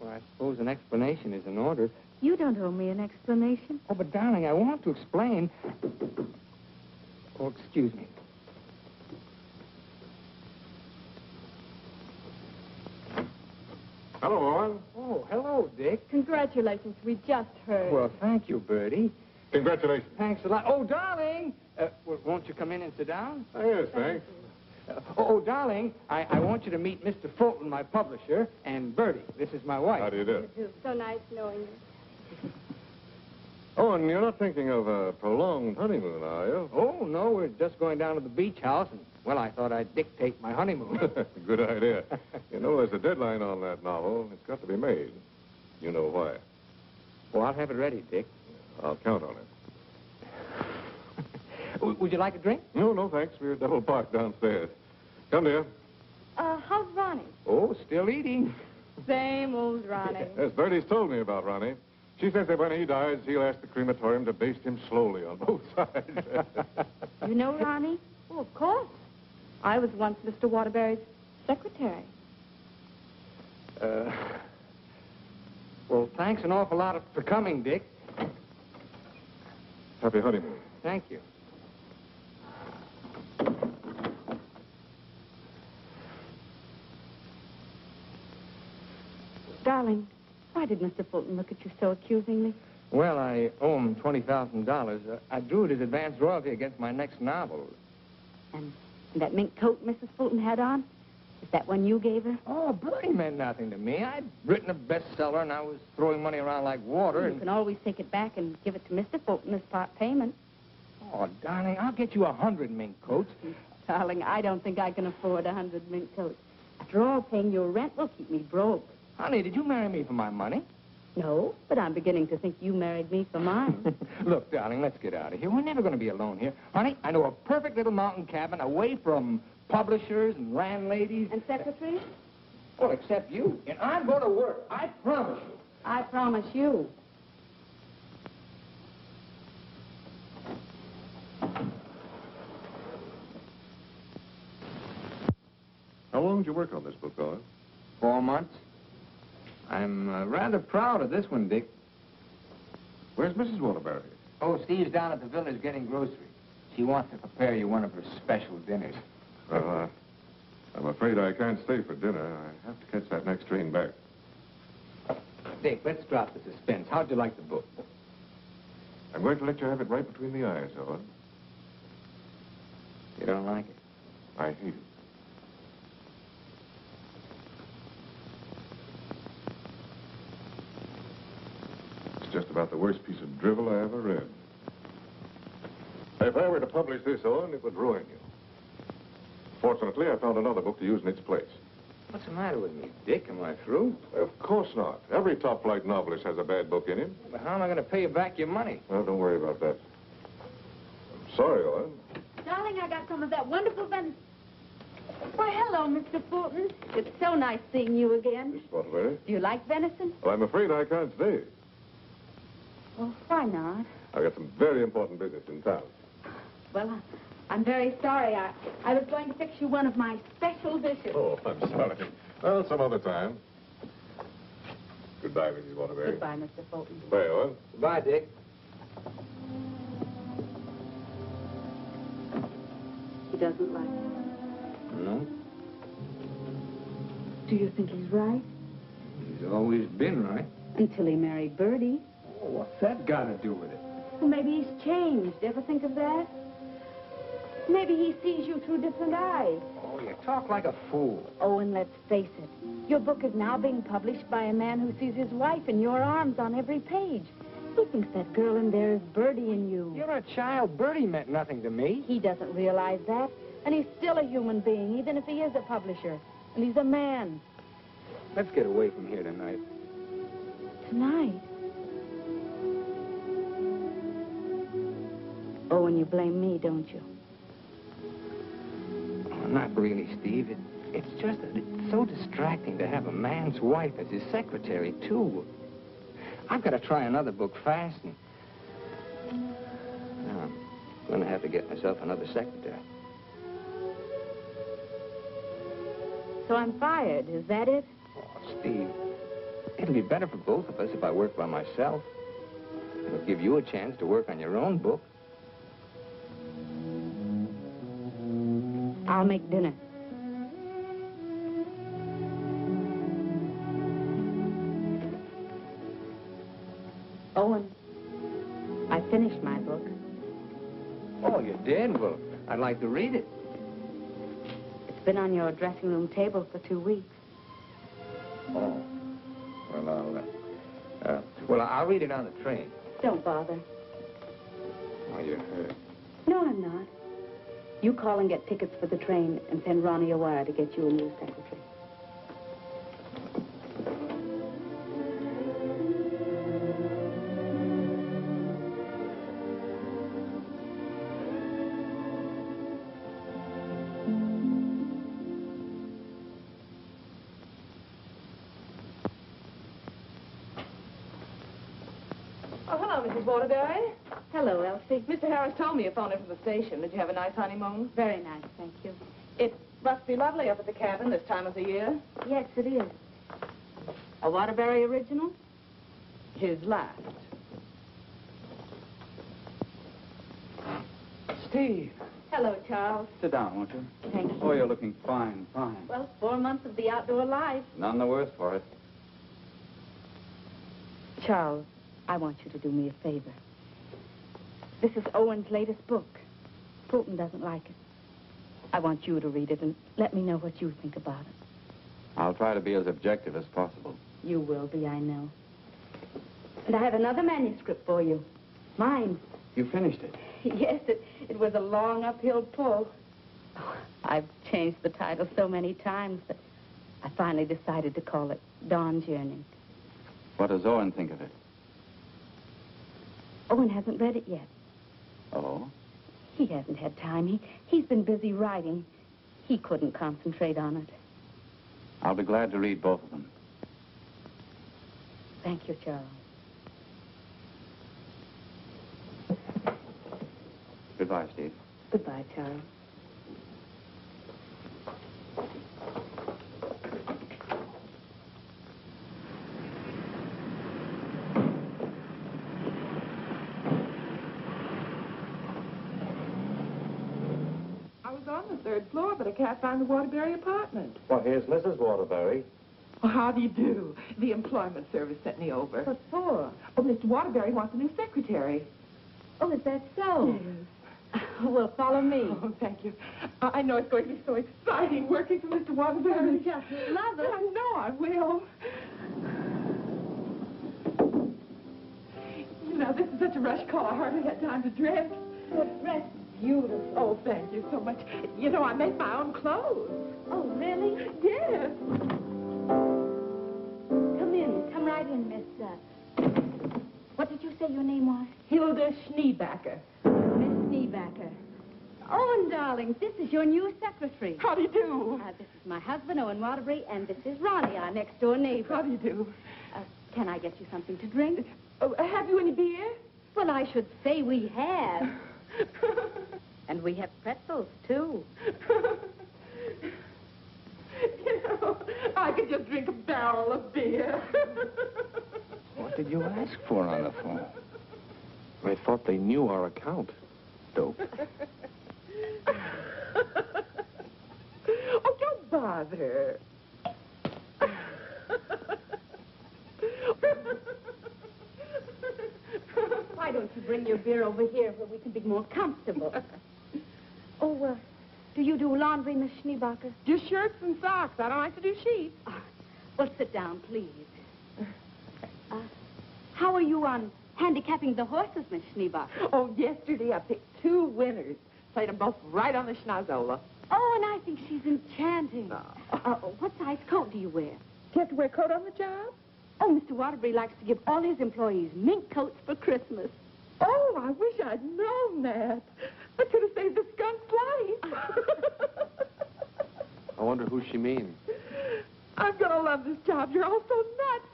I suppose an explanation is in order. You don't owe me an explanation. Oh, but darling, I want to explain. Oh, excuse me. Hello, Owen. Oh, hello, Dick. Congratulations. We just heard. Well, thank you, Bertie. Congratulations. Thanks a lot. Oh, darling. Well, won't you come in and sit down? Oh, yes, thanks. Darling, I want you to meet Mr. Fulton, my publisher, and Bertie. This is my wife. How do you do? So nice knowing you. Owen, you're not thinking of a prolonged honeymoon, are you? Oh, no, we're just going down to the beach house, and, well, I thought I'd dictate my honeymoon. Good idea. You know, there's a deadline on that novel. It's got to be made. You know why. Well, I'll have it ready, Dick. I'll count on it. Would you like a drink? No, thanks. We're double parked downstairs. Come, dear. How's Ronnie? Oh, still eating. Same old Ronnie. Yes, Bertie's told me about Ronnie. She says that when he dies, he'll ask the crematorium to baste him slowly on both sides. You know Ronnie? Oh, of course. I was once Mr. Waterbury's secretary. Well, thanks an awful lot for coming, Dick. Happy honeymoon. Thank you. Darling, why did Mr. Fulton look at you so accusingly? Well, I owe him $20,000. I drew it as advance royalty against my next novel. And that mink coat Mrs. Fulton had on, is that one you gave her? Oh, Bertie meant nothing to me. I'd written a bestseller, and I was throwing money around like water. You can always take it back and give it to Mr. Fulton as part payment. Oh, darling, I'll get you 100 mink coats. Darling, I don't think I can afford 100 mink coats. After all, paying your rent will keep me broke. Honey, did you marry me for my money? No, but I'm beginning to think you married me for mine. Look, darling, let's get out of here. We're never going to be alone here. Honey, I know a perfect little mountain cabin away from publishers and landladies. And secretaries? Well, except you. And I'm going to work. I promise you. I promise you. How long did you work on this book, Owen? 4 months. I'm rather proud of this one, Dick. Where's Mrs. Waterbury? Oh, Steve's down at the village getting groceries. She wants to prepare you one of her special dinners. Well, I'm afraid I can't stay for dinner. I have to catch that next train back. Dick, let's drop the suspense. How'd you like the book? I'm going to let you have it right between the eyes, Owen. You don't like it? I hate it. It's just about the worst piece of drivel I ever read. If I were to publish this, Owen, it would ruin you. Fortunately, I found another book to use in its place. What's the matter with me, Dick? Am I through? Of course not. Every top-flight novelist has a bad book in him. But how am I going to pay you back your money? Well, don't worry about that. I'm sorry, Owen. Darling, I got some of that wonderful venison. Why, hello, Mr. Fulton. It's so nice seeing you again. Miss Waterbury. Do you like venison? Well, I'm afraid I can't stay. Well, why not? I've got some very important business in town. Well, I'm very sorry. I was going to fix you one of my special dishes. Oh, I'm sorry. Well, some other time. Goodbye, Mrs. Waterbury. Goodbye, Mr. Fulton. Goodbye, Owen. Goodbye, Dick. He doesn't like me. No? Do you think he's right? He's always been right. Until he married Bertie. Oh, what's that got to do with it? Well, maybe he's changed. Ever think of that? Maybe he sees you through different eyes. Oh, you talk like a fool. Oh, and let's face it. Your book is now being published by a man who sees his wife in your arms on every page. He thinks that girl in there is Bertie in you. You're a child. Bertie meant nothing to me. He doesn't realize that. And he's still a human being, even if he is a publisher. And he's a man. Let's get away from here tonight. Tonight? Oh, and you blame me, don't you? Oh, not really, Steve. It's just that it's so distracting to have a man's wife as his secretary, too. I've got to try another book fast, and I'm going to have to get myself another secretary. So I'm fired, is that it? Oh, Steve, it'll be better for both of us if I work by myself. It'll give you a chance to work on your own book. I'll make dinner. Owen, I finished my book. Oh, you did? Well, I'd like to read it. It's been on your dressing room table for 2 weeks. Oh. Well, I'll read it on the train. Don't bother. Oh, you're hurt. No, I'm not. You call and get tickets for the train and send Ronnie a wire to get you a new secretary. Oh, hello, Mrs. Waterbury. Hello, Elsie. Mr. Harris told me you phoned in from the station. Did you have a nice honeymoon? Very nice, thank you. It must be lovely up at the cabin this time of the year. Yes, it is. A Waterbury original? His last. Steve. Hello, Charles. Sit down, won't you? Thank you. Oh, you're looking fine, fine. Well, 4 months of the outdoor life. None the worse for it. Charles, I want you to do me a favor. This is Owen's latest book. Fulton doesn't like it. I want you to read it and let me know what you think about it. I'll try to be as objective as possible. You will be, I know. And I have another manuscript for you. Mine. You finished it? Yes, it was a long uphill pull. Oh, I've changed the title so many times that I finally decided to call it Dawn's Yearning. What does Owen think of it? Owen hasn't read it yet. Oh? He hasn't had time. He's been busy writing. He couldn't concentrate on it. I'll be glad to read both of them. Thank you, Charles. Goodbye, Steve. Goodbye, Charles. I was on the 3rd floor, but I can't find the Waterbury apartment. Well, here's Mrs. Waterbury. Well, how do you do? The employment service sent me over. What for? Oh, Mr. Waterbury wants a new secretary. Oh, is that so? Yes. Well, follow me. Oh, thank you. I know it's going to be so exciting working for Mr. Waterbury. You just love it. I know I will. You know, this is such a rush call, I hardly had time to dress. Your dress is beautiful. Oh, thank you so much. You know, I make my own clothes. Oh, really? Yes. Come in. Come right in, Miss... What did you say your name was? Hilda Schneebacker. Miss Schneebacker. Owen, darling, this is your new secretary. How do you do? This is my husband, Owen Waterbury, and this is Ronnie, our next-door neighbor. How do you do? Can I get you something to drink? Oh, have you any beer? Well, I should say we have. And we have pretzels, too. You know, I could just drink a barrel of beer. What did you ask for on the phone? I thought they knew our account. Dope. Oh, don't bother. Why don't you bring your beer over here where we can be more comfortable? Oh, do you do laundry, Miss Schneebacher? Just shirts and socks. I don't like to do sheets. Well, sit down, please. How are you on handicapping the horses, Miss Schneebacher? Oh, yesterday I picked 2 winners. Played them both right on the schnozola. Oh, and I think she's enchanting. What size coat do you wear? Do you have to wear a coat on the job? Oh, Mr. Waterbury likes to give all his employees mink coats for Christmas. Oh, I wish I'd known that. I could have saved the skunk's life. I wonder who she means. I'm going to love this job. You're all so nuts.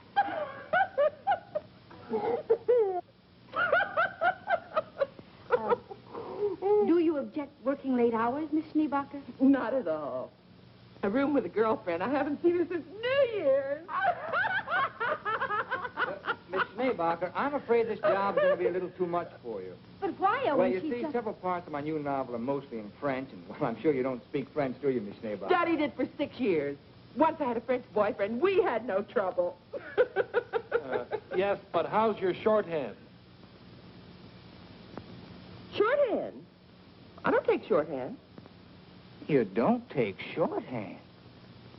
Do you object working late hours, Miss Schneebacher? Not at all. A room with a girlfriend. I haven't seen her since New Year's. Miss Schneebacher, I'm afraid this job's going to be a little too much for you. But why, Owen? Well, you see, several parts of my new novel are mostly in French, and, well, I'm sure you don't speak French, do you, Miss Schneebacher? Studied it for 6 years. Once I had a French boyfriend. We had no trouble. Yes, but how's your shorthand? Shorthand? I don't take shorthand. You don't take shorthand?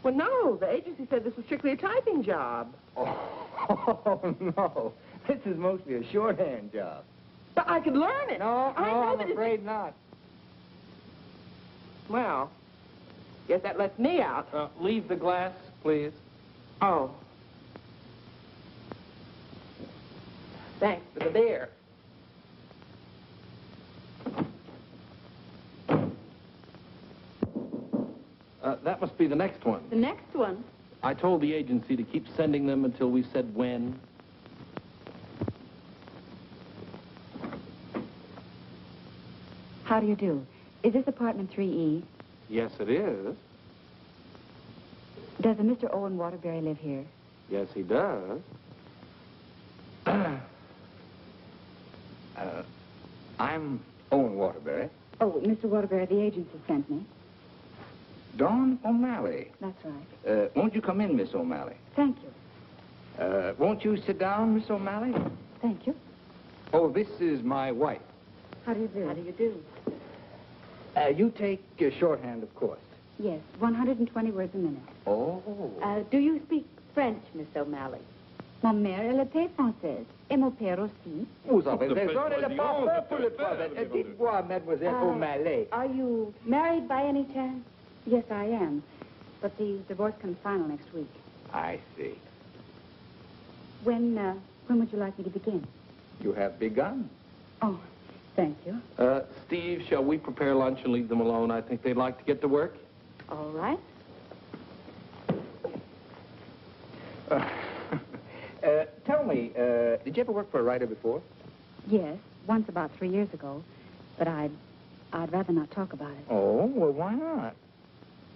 Well, no. The agency said this was strictly a typing job. Oh, no. This is mostly a shorthand job. But I could learn it. No, I know I'm that afraid not. Well, guess that lets me out. Leave the glass, please. Oh. Thanks for the beer. That must be the next one. The next one? I told the agency to keep sending them until we said when. How do you do? Is this apartment 3E? Yes, it is. Does a Mr. Owen Waterbury live here? Yes, he does. I'm Owen Waterbury. Oh, Mr. Waterbury, the agency sent me. Dawn O'Malley. That's right. Won't you come in, Miss O'Malley? Thank you. Won't you sit down, Miss O'Malley? Thank you. Oh, this is my wife. How do you do? How do you do? You take shorthand, of course. Yes, 120 words a minute. Oh. Do you speak French, Miss O'Malley? Ma mère, elle était française. Et mon père aussi. Vous avez raison, elle n'est pas pour le problème. Dites-moi, Mademoiselle O'Malley. Are you married by any chance? Yes, I am. But the divorce comes final next week. I see. When would you like me to begin? You have begun. Oh, thank you. Steve, shall we prepare lunch and leave them alone? I think they'd like to get to work. All right. Tell me, did you ever work for a writer before? Yes, once about 3 years ago. But I'd rather not talk about it. Oh, well, why not?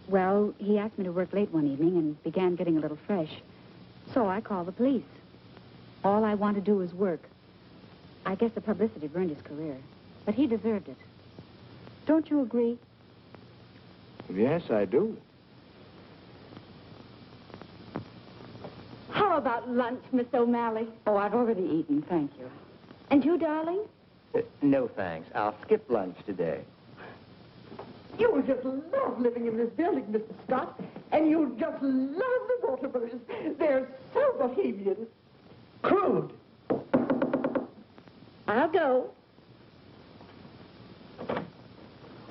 Well, he asked me to work late one evening and began getting a little fresh. So I called the police. All I want to do is work. I guess the publicity burned his career. But he deserved it. Don't you agree? Yes, I do. How about lunch, Miss O'Malley? Oh, I've already eaten, thank you. And you, darling? No, thanks. I'll skip lunch today. You will just love living in this building, Mr. Scott. And you'll just love the Waterburys. They're so bohemian. Crude. I'll go.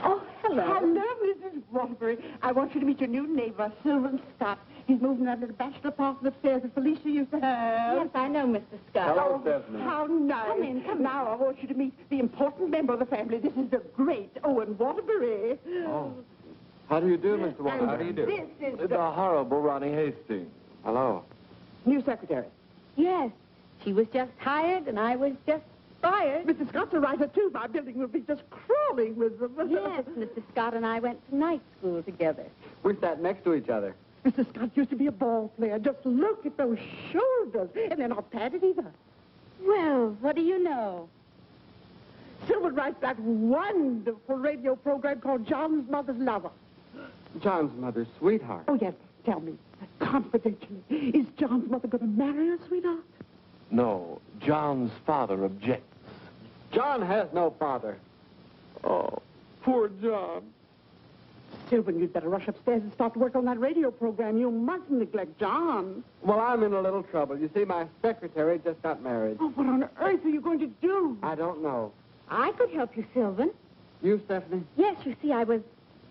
Oh, hello. Hello, Mrs. Waterbury. I want you to meet your new neighbor, Sylvan Scott. He's moving that little bachelor apartment upstairs that Felicia used to have. Yes, I know, Mr. Scott. Hello, Stephanie. How nice. Come in, come in. Now I want you to meet the important member of the family. This is the great Owen Waterbury. Oh. How do you do, Mr. Waterbury? And How do you do? This is The horrible Ronnie Hastings. Hello. new secretary. Yes, she was just hired and I was just fired. Mr. Scott's a writer, too. My building will be just crawling with them. Yes, Mr. Scott and I went to night school together. We sat next to each other. Mr. Scott used to be a ball player. Just look at those shoulders. And they're not padded either. Well, what do you know? Sylvan writes that wonderful radio program called John's Mother's Lover. John's mother's sweetheart. Oh, yes. Tell me, confidentially, is John's mother going to marry her, sweetheart? No, John's father objects. John has no father. Oh, poor John. Sylvan, you'd better rush upstairs and start to work on that radio program. You mustn't neglect John. Well, I'm in a little trouble. You see, my secretary just got married. Oh, what on earth are you going to do? I don't know. I could help you, Sylvan. You, Stephanie? Yes, you see, I was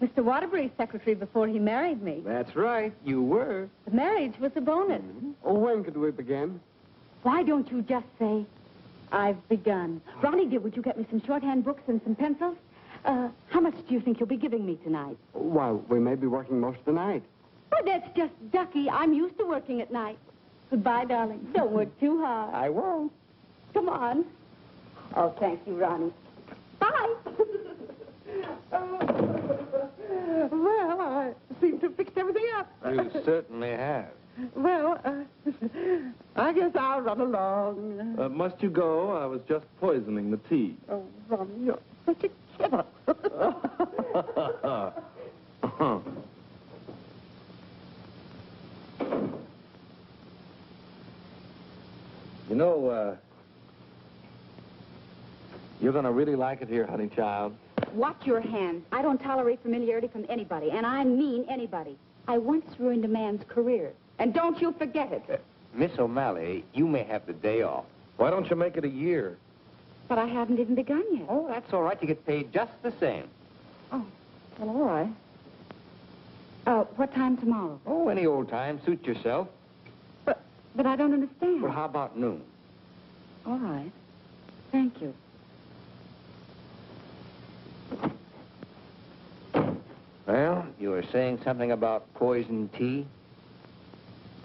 Mr. Waterbury's secretary before he married me. That's right. You were. The marriage was a bonus. Oh, when could we begin? Why don't you just say, I've begun? Ronnie, dear, would you get me some shorthand books and some pencils? How much do you think you'll be giving me tonight? Why, we may be working most of the night. Oh, that's just ducky. I'm used to working at night. Goodbye, darling. Don't work too hard. I won't. Come on. Oh, thank you, Ronnie. Bye. Well, I seem to have fixed everything up. You certainly have. Well, I guess I'll run along. Must you go? I was just poisoning the tea. Oh, Ronnie, you're such a kidder. You know, you're going to really like it here, honey child. Watch your hands. I don't tolerate familiarity from anybody, and I mean anybody. I once ruined a man's career, and don't you forget it. Miss O'Malley, you may have the day off. Why don't you make it a year? But I haven't even begun yet. Oh, that's all right. You get paid just the same. Oh, well, all right. What time tomorrow? Oh, any old time. Suit yourself. But I don't understand. Well, how about noon? All right. Thank you. Well, you were saying something about poison tea?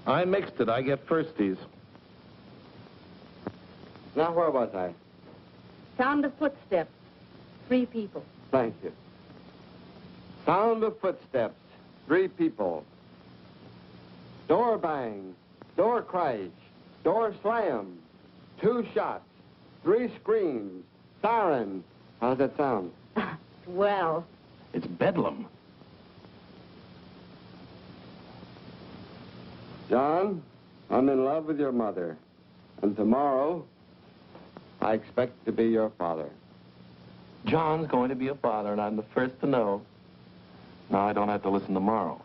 I mixed it. I get firsties. Now, where was I? Sound of footsteps. 3 people. Thank you. Sound of footsteps. 3 people. Door bang. Door crash. Door slam. 2 shots. 3 screams. Siren. How's that sound? Well. It's bedlam. John, I'm in love with your mother. And tomorrow, I expect to be your father. John's going to be a father, and I'm the first to know. Now I don't have to listen tomorrow.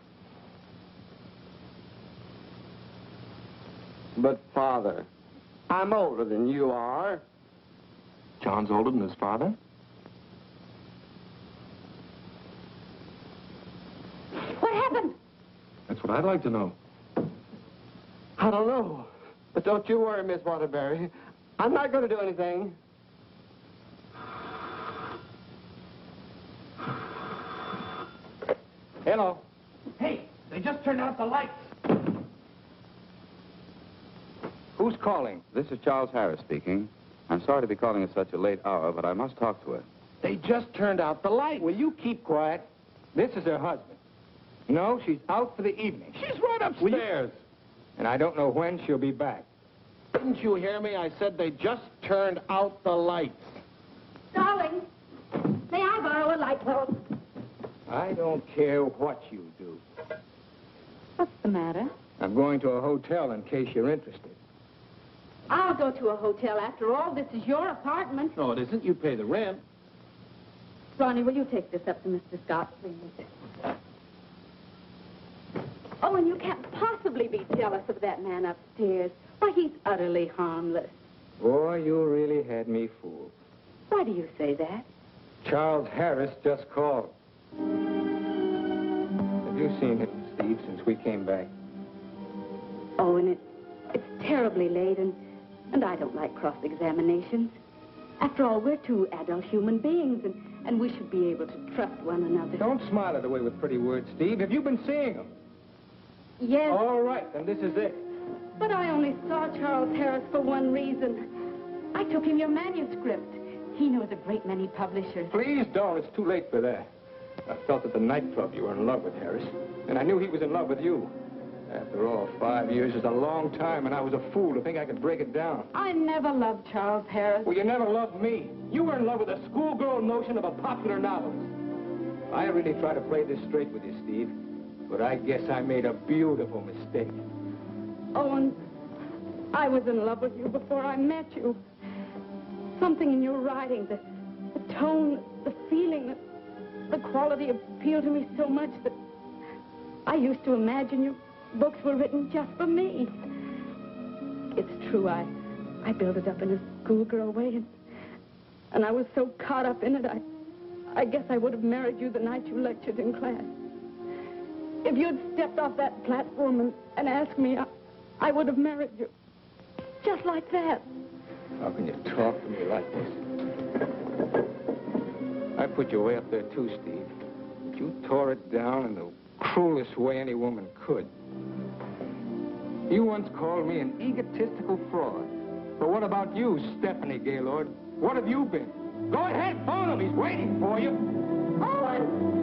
But, Father, I'm older than you are. John's older than his father? What happened? That's what I'd like to know. I don't know. But don't you worry, Miss Waterbury. I'm not going to do anything. Hello. Hey, they just turned out the lights. Who's calling? This is Charles Harris speaking. I'm sorry to be calling at such a late hour, but I must talk to her. They just turned out the light. Will you keep quiet? This is her husband. No, she's out for the evening. She's right upstairs. And I don't know when she'll be back. Didn't you hear me? I said they just turned out the lights. Darling, may I borrow a light bulb? I don't care what you do. What's the matter? I'm going to a hotel in case you're interested. I'll go to a hotel. After all, this is your apartment. No, it isn't. You pay the rent. Ronnie, will you take this up to Mr. Scott, please? Oh, and you can't possibly be jealous of that man upstairs. Why, he's utterly harmless. Boy, you really had me fooled. Why do you say that? Charles Harris just called. Have you seen him, Steve, since we came back? Oh, and it's terribly late, and I don't like cross-examinations. After all, we're two adult human beings, and we should be able to trust one another. Don't smile it away with pretty words, Steve. Have you been seeing him? Yes. All right, then this is it. But I only saw Charles Harris for one reason. I took him your manuscript. He knows a great many publishers. Please don't. It's too late for that. I felt at the nightclub you were in love with Harris, and I knew he was in love with you. After all, 5 years is a long time, and I was a fool to think I could break it down. I never loved Charles Harris. Well, you never loved me. You were in love with a schoolgirl notion of a popular novelist. I really try to play this straight with you, Steve, but I guess I made a beautiful mistake. Owen, I was in love with you before I met you. Something in your writing, the tone, the feeling, the quality appealed to me so much that I used to imagine your books were written just for me. It's true, I built it up in a schoolgirl way, and I was so caught up in it, I guess I would have married you the night you lectured in class. If you'd stepped off that platform and asked me, I would have married you. Just like that. How can you talk to me like this? I put you way up there, too, Steve. But you tore it down in the cruelest way any woman could. You once called me an egotistical fraud. But what about you, Stephanie Gaylord? What have you been? Go ahead, phone him. He's waiting for you. Owen!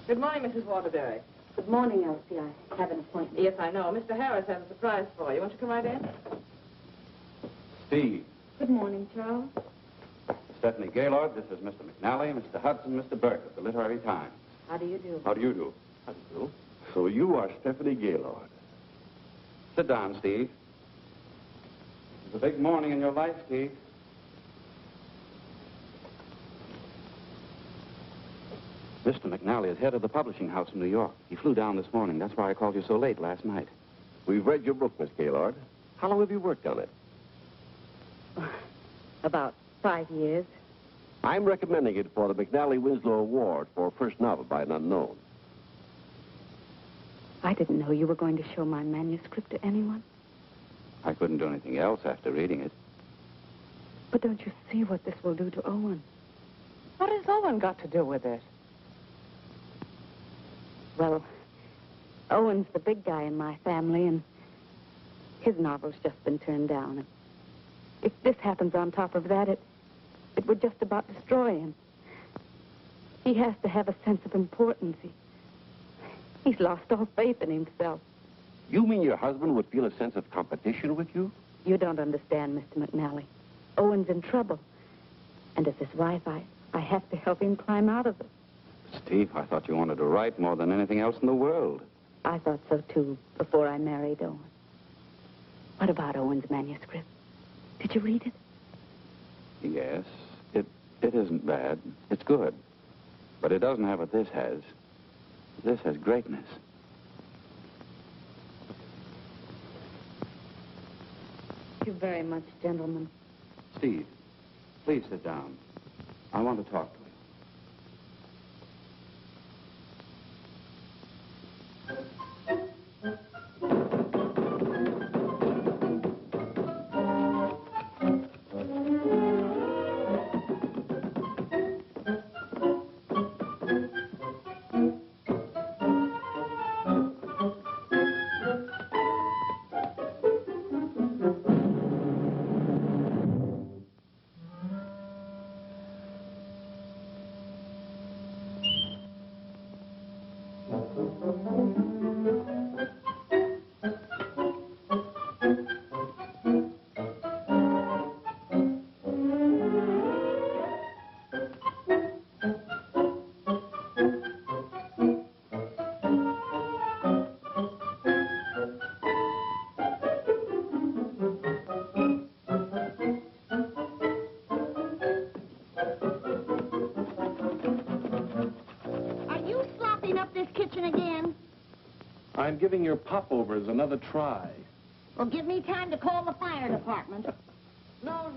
Good morning, Mrs. Waterbury. Good morning, Elsie. I have an appointment. Yes, I know. Mr. Harris has a surprise for you. Won't you come right in? Steve. Good morning, Charles. Stephanie Gaylord, this is Mr. McNally, Mr. Hudson, Mr. Burke of the Literary Times. How do you do? How do you do? How do you do? So you are Stephanie Gaylord. Sit down, Steve. It's a big morning in your life, Steve. Mr. McNally is head of the publishing house in New York. He flew down this morning. That's why I called you so late last night. We've read your book, Miss Gaylord. How long have you worked on it? About 5 years. I'm recommending it for the McNally Winslow Award for first novel by an unknown. I didn't know you were going to show my manuscript to anyone. I couldn't do anything else after reading it. But don't you see what this will do to Owen? What has Owen got to do with it? Well, Owen's the big guy in my family, and his novel's just been turned down. And if this happens on top of that, it would just about destroy him. He has to have a sense of importance. He's lost all faith in himself. You mean your husband would feel a sense of competition with you? You don't understand, Mr. McNally. Owen's in trouble. And as his wife, I have to help him climb out of it. Steve, I thought you wanted to write more than anything else in the world. I thought so, too, before I married Owen. What about Owen's manuscript? Did you read it? Yes, it isn't bad. It's good. But it doesn't have what this has. This has greatness. Thank you very much, gentlemen. Steve, please sit down. I want to talk to you. I'm giving your popovers another try. Well, give me time to call the fire department. No,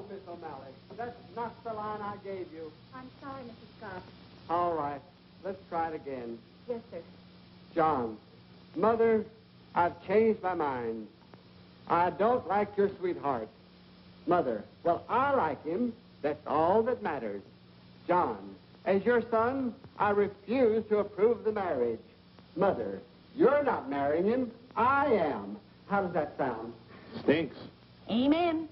Miss O'Malley. That's not the line I gave you. I'm sorry, Mrs. Scott. All right. Let's try it again. Yes, sir. John, Mother, I've changed my mind. I don't like your sweetheart. Mother, well, I like him. That's all that matters. John, as your son, I refuse to approve the marriage. Mother, you're not marrying him. I am. How does that sound? Stinks. Amen.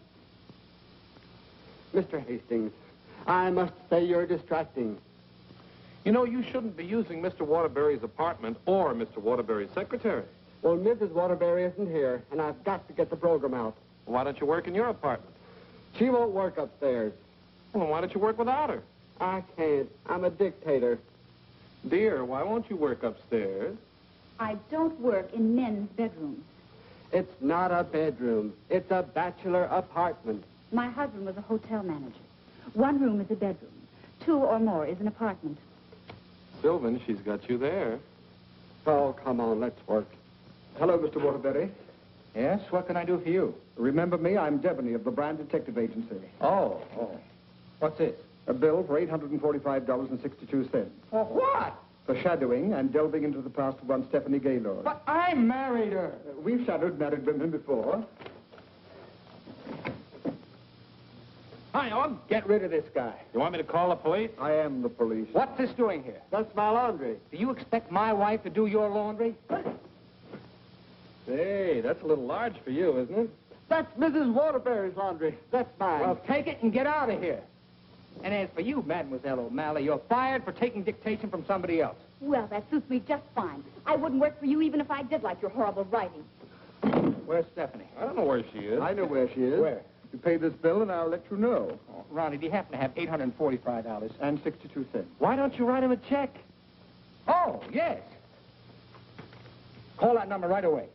Mr. Hastings, I must say you're distracting. You know, you shouldn't be using Mr. Waterbury's apartment or Mr. Waterbury's secretary. Well, Mrs. Waterbury isn't here, and I've got to get the program out. Why don't you work in your apartment? She won't work upstairs. Well, why don't you work without her? I can't. I'm a dictator. Dear, why won't you work upstairs? I don't work in men's bedrooms. It's not a bedroom. It's a bachelor apartment. My husband was a hotel manager. One room is a bedroom. Two or more is an apartment. Sylvan, she's got you there. Oh, come on, let's work. Hello, Mr. Waterbury. Yes, what can I do for you? Remember me? I'm Devaney of the Brand Detective Agency. Oh. What's this? A bill for $845.62. For what? For shadowing and delving into the past of one Stephanie Gaylord. But I married her. We've shadowed married women before. Hi, Owen. Get rid of this guy. You want me to call the police? I am the police. What's this doing here? That's my laundry. Do you expect my wife to do your laundry? Hey, that's a little large for you, isn't it? That's Mrs. Waterbury's laundry. That's mine. Well, take it and get out of here. And as for you, Mademoiselle O'Malley, you're fired for taking dictation from somebody else. Well, that suits me just fine. I wouldn't work for you even if I did like your horrible writing. Where's Stephanie? I don't know where she is. I know where she is. Where? You pay this bill and I'll let you know. Oh, Ronnie, do you happen to have $845? And 62 cents. Why don't you write him a check? Oh, yes. Call that number right away.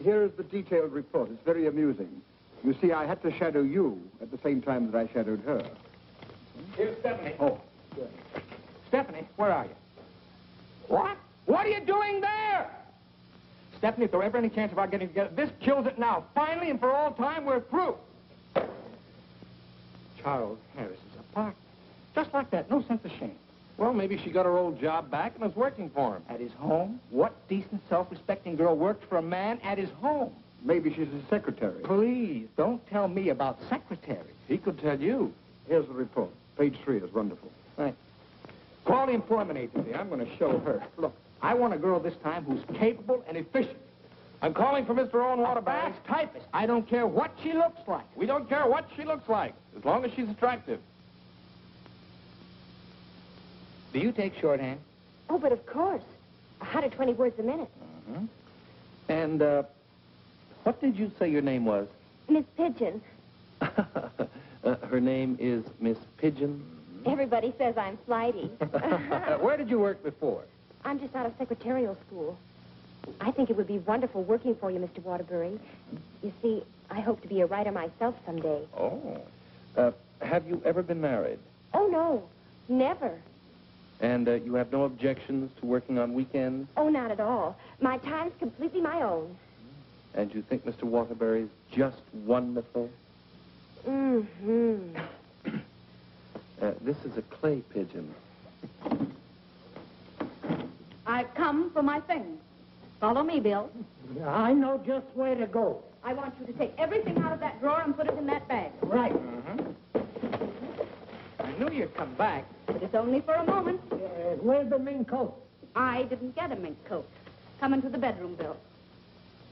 Here is the detailed report. It's very amusing. You see, I had to shadow you at the same time that I shadowed her. Here's Stephanie. Oh, good. Stephanie, where are you? What? What are you doing there? Stephanie, if there were ever any chance of our getting together, this kills it now. Finally and for all time, we're through. Charles Harris's apartment. Just like that, no sense of shame. Well, maybe she got her old job back and is working for him. At his home? What decent, self-respecting girl works for a man at his home? Maybe she's his secretary. Please, don't tell me about secretaries. He could tell you. Here's the report. Page 3 is wonderful. Right. Call the employment agency. I'm going to show her. Look, I want a girl this time who's capable and efficient. I'm calling for Mr. Owen Waterbury. Fast typist. I don't care what she looks like. We don't care what she looks like, as long as she's attractive. Do you take shorthand? Oh, but of course. 120 words a minute. Mm-hmm. And, what did you say your name was? Miss Pigeon. Her name is Miss Pigeon? Everybody says I'm flighty. Where did you work before? I'm just out of secretarial school. I think it would be wonderful working for you, Mr. Waterbury. You see, I hope to be a writer myself someday. Oh. Have you ever been married? Oh, no. Never. And you have no objections to working on weekends? Oh, not at all. My time's completely my own. And you think Mr. Waterbury's just wonderful? Mm-hmm. This is a clay pigeon. I've come for my things. Follow me, Bill. I know just where to go. I want you to take everything out of that drawer and put it in that bag. Right. I knew you'd come back. But it's only for a moment. Where's the mink coat? I didn't get a mink coat. Come into the bedroom, Bill.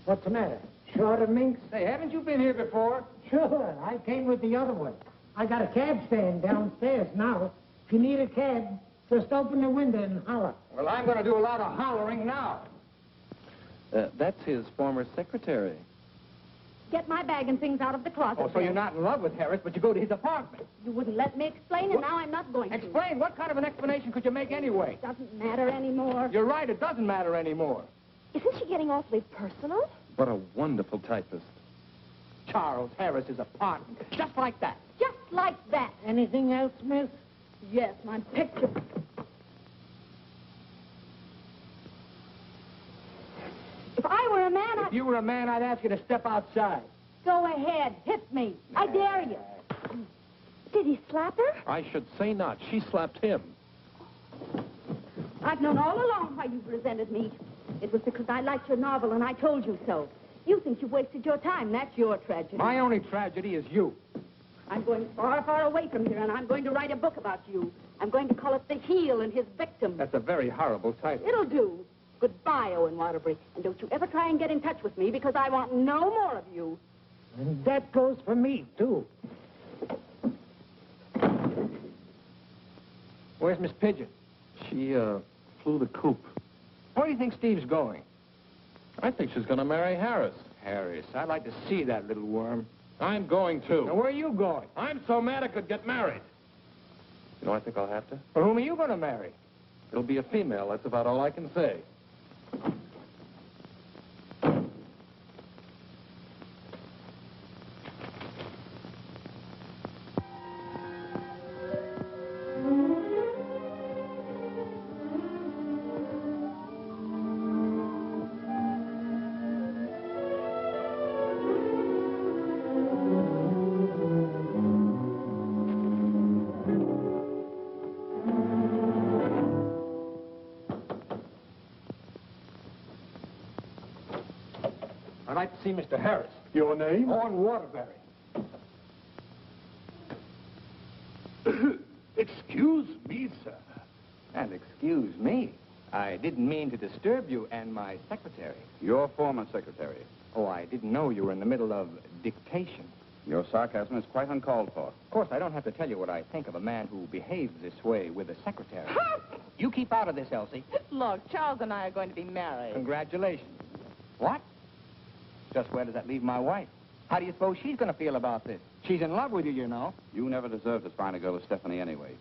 What's the matter? Short of minks? Hey, haven't you been here before? Sure. I came with the other one. I got a cab stand downstairs now. If you need a cab, just open the window and holler. Well, I'm going to do a lot of hollering now. That's his former secretary. Get my bag and things out of the closet. Oh, so you're not in love with Harris, but you go to his apartment. You wouldn't let me explain, and now I'm not going to. Explain? What kind of an explanation could you make anyway? Doesn't matter anymore. You're right, it doesn't matter anymore. Isn't she getting awfully personal? What a wonderful typist. Charles Harris's apartment. Just like that. Just like that. Anything else, miss? Yes, my picture. If I were a man, If you were a man, I'd ask you to step outside. Go ahead, hit me. I dare you. Did he slap her? I should say not. She slapped him. I've known all along why you've resented me. It was because I liked your novel, and I told you so. You think you've wasted your time. That's your tragedy. My only tragedy is you. I'm going far, far away from here, and I'm going to write a book about you. I'm going to call it The Heel and His Victim. That's a very horrible title. It'll do. Goodbye, Owen Waterbury. And don't you ever try and get in touch with me, because I want no more of you. And that goes for me, too. Where's Miss Pigeon? She, flew the coop. Where do you think Steve's going? I think she's going to marry Harris. Harris. I'd like to see that little worm. I'm going to. Now, where are you going? I'm so mad I could get married. You know, I think I'll have to. Well, whom are you going to marry? It'll be a female. That's about all I can say. I'd like to see Mr. Harris. Your name? Owen Waterbury. Excuse me, sir. And excuse me. I didn't mean to disturb you and my secretary. Your former secretary. Oh, I didn't know you were in the middle of dictation. Your sarcasm is quite uncalled for. Of course, I don't have to tell you what I think of a man who behaves this way with a secretary. You keep out of this, Elsie. Look, Charles and I are going to be married. Congratulations. What? Just where does that leave my wife? How do you suppose she's going to feel about this? She's in love with you, you know. You never deserved as fine a girl as Stephanie anyway.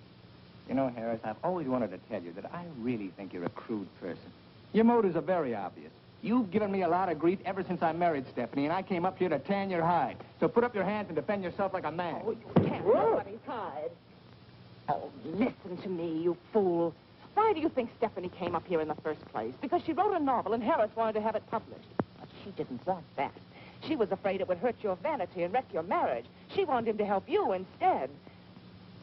You know, Harris, I've always wanted to tell you that I really think you're a crude person. Your motives are very obvious. You've given me a lot of grief ever since I married Stephanie, and I came up here to tan your hide. So put up your hands and defend yourself like a man. Oh, you can't nobody's hide. Oh, listen to me, you fool. Why do you think Stephanie came up here in the first place? Because she wrote a novel and Harris wanted to have it published. But she didn't want that. She was afraid it would hurt your vanity and wreck your marriage. She wanted him to help you instead.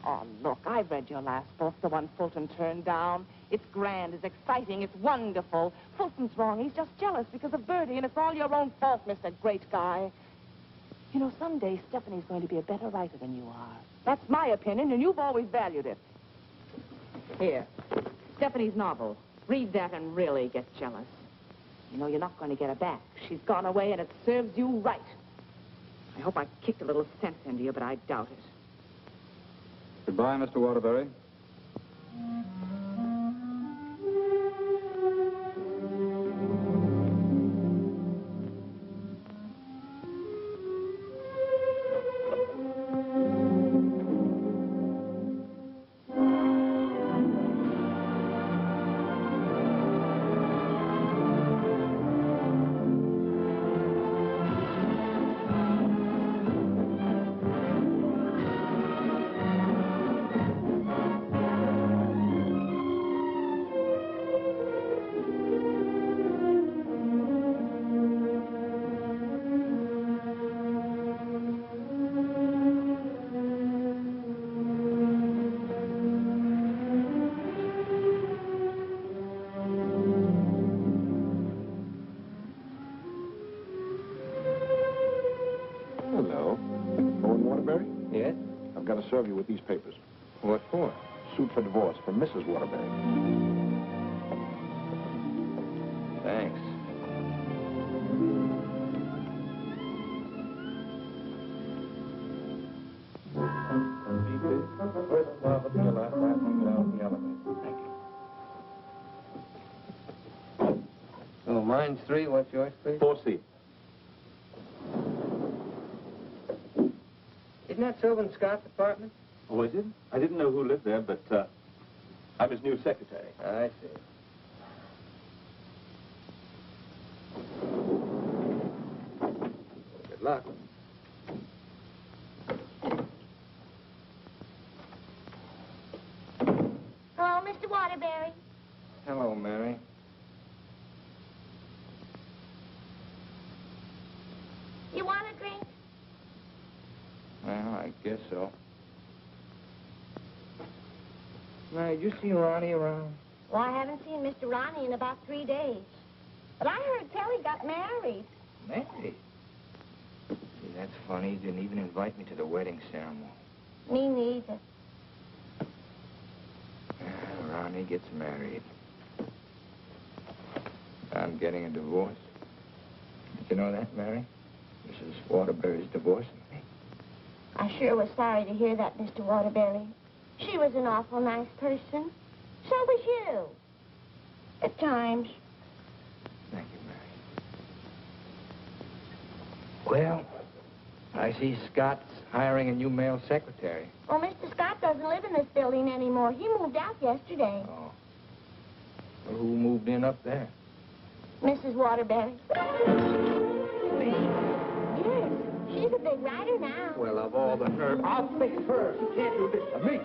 Oh, look, I read your last book, the one Fulton turned down. It's grand, it's exciting, it's wonderful. Fulton's wrong. He's just jealous because of Bertie, and it's all your own fault, Mr. Great Guy. You know, someday Stephanie's going to be a better writer than you are. That's my opinion, and you've always valued it. Here, Stephanie's novel. Read that and really get jealous. You know, you're not going to get her back. She's gone away, and it serves you right. I hope I kicked a little sense into you, but I doubt it. Goodbye, Mr. Waterbury. Yes? I've got to serve you with these papers. What for? Suit for divorce from Mrs. Waterbury. Thanks. First love of your last right when you get out of the elevator. Thank you. Oh, mine's 3. What's yours, please? 4C. Isn't that Sylvan Scott's apartment? Oh, is it? I didn't know who lived there, but I'm his new secretary. I see. Good luck. Hello, Mr. Waterbury. Hello, Mary. You want a drink? Well, I guess so. Mary, did you see Ronnie around? Well, I haven't seen Mr. Ronnie in about 3 days. But I heard Kelly got married. Married? See, that's funny. He didn't even invite me to the wedding ceremony. Me neither. Ronnie gets married. I'm getting a divorce. Did you know that, Mary? Mrs. Waterbury's divorcing me. I sure was sorry to hear that, Mr. Waterbury. She was an awful nice person. So was you. At times. Thank you, Mary. Well, I see Scott's hiring a new male secretary. Well, Mr. Scott doesn't live in this building anymore. He moved out yesterday. Oh. Well, who moved in up there? Mrs. Waterbury. Yes, she's a big writer now. Well, of all the nerve, I'll fix her. She can't do this to me.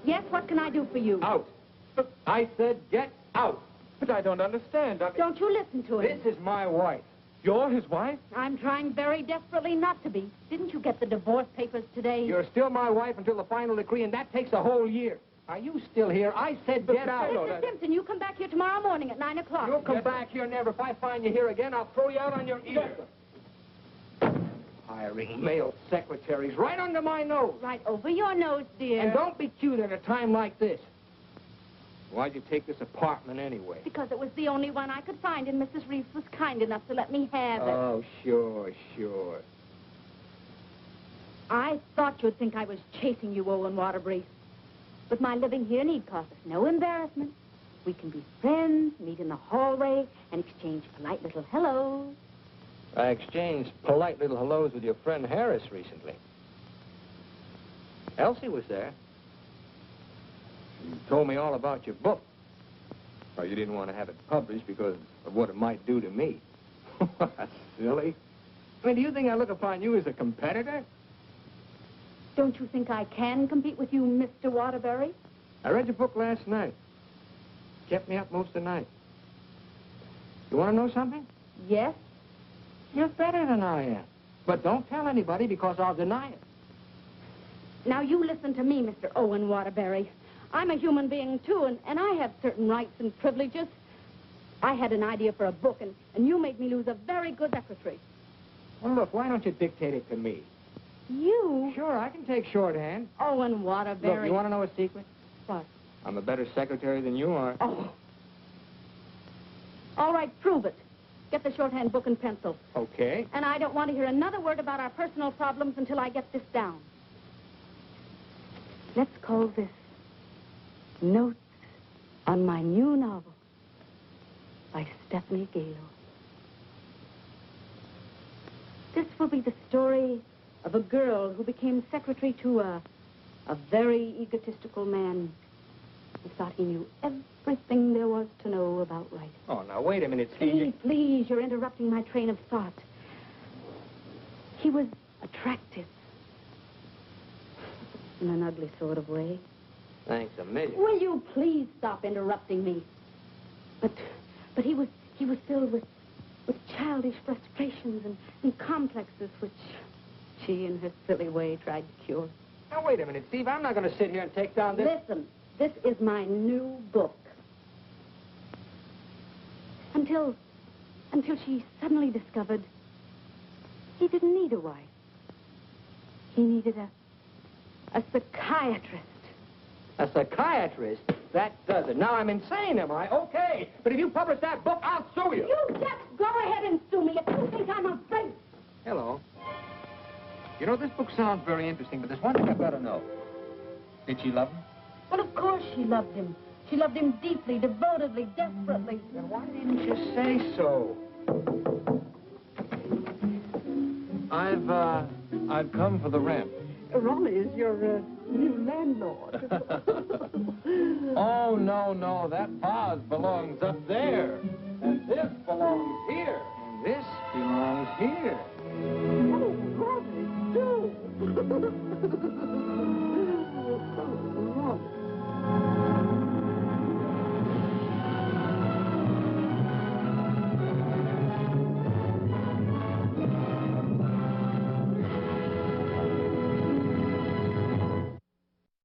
Yes, what can I do for you? Out. I said get out. But I don't understand. Don't you listen to him. This is my wife. You're his wife? I'm trying very desperately not to be. Didn't you get the divorce papers today? You're still my wife until the final decree, and that takes a whole year. Are you still here? I said get out. Mr. Simpson, you come back here tomorrow morning at 9 o'clock. You'll come back here never. If I find you here again, I'll throw you out on your ear. Hiring male secretaries right under my nose. Right over your nose, dear. And don't be cute at a time like this. Why'd you take this apartment anyway? Because it was the only one I could find, and Mrs. Reeves was kind enough to let me have it. Oh, sure, sure. I thought you'd think I was chasing you, Owen Waterbury. But my living here need cause us no embarrassment. We can be friends, meet in the hallway, and exchange polite little hellos. I exchanged polite little hellos with your friend Harris recently. Elsie was there. You told me all about your book. Well, you didn't want to have it published because of what it might do to me. That's silly. I mean, do you think I look upon you as a competitor? Don't you think I can compete with you, Mr. Waterbury? I read your book last night. Kept me up most of the night. You want to know something? Yes. You're better than I am. But don't tell anybody because I'll deny it. Now, you listen to me, Mr. Owen Waterbury. I'm a human being, too, and I have certain rights and privileges. I had an idea for a book, and you made me lose a very good secretary. Well, look, why don't you dictate it to me? You? Sure, I can take shorthand. Owen Waterbury. Look, you want to know a secret? What? I'm a better secretary than you are. Oh. All right, prove it. Get the shorthand book and pencil. Okay. And I don't want to hear another word about our personal problems until I get this down. Let's call this Notes on My New Novel by Stephanie Gaylor. This will be the story of a girl who became secretary to a very egotistical man who thought he knew everything there was to know about writing. Oh, now, wait a minute, Please, you're interrupting my train of thought. He was attractive. In an ugly sort of way. Thanks a million. Will you please stop interrupting me? But he was filled with childish frustrations and complexes which She, in her silly way, tried to cure. Now, wait a minute, Steve. I'm not going to sit here and take down this... Listen, this is my new book. Until she suddenly discovered he didn't need a wife. He needed a psychiatrist. A psychiatrist? That does it. Now I'm insane, am I? Okay. But if you publish that book, I'll sue you. You just go ahead and sue me if you think I'm afraid. Hello. You know, this book sounds very interesting, but there's one thing I've got to know. Did she love him? Well, of course she loved him. She loved him deeply, devotedly, desperately. Then why didn't you say so? I've come for the rent. Raleigh is your new landlord. Oh, no, that vase belongs up there. And this belongs here. And this belongs here. Oh, Raleigh, do.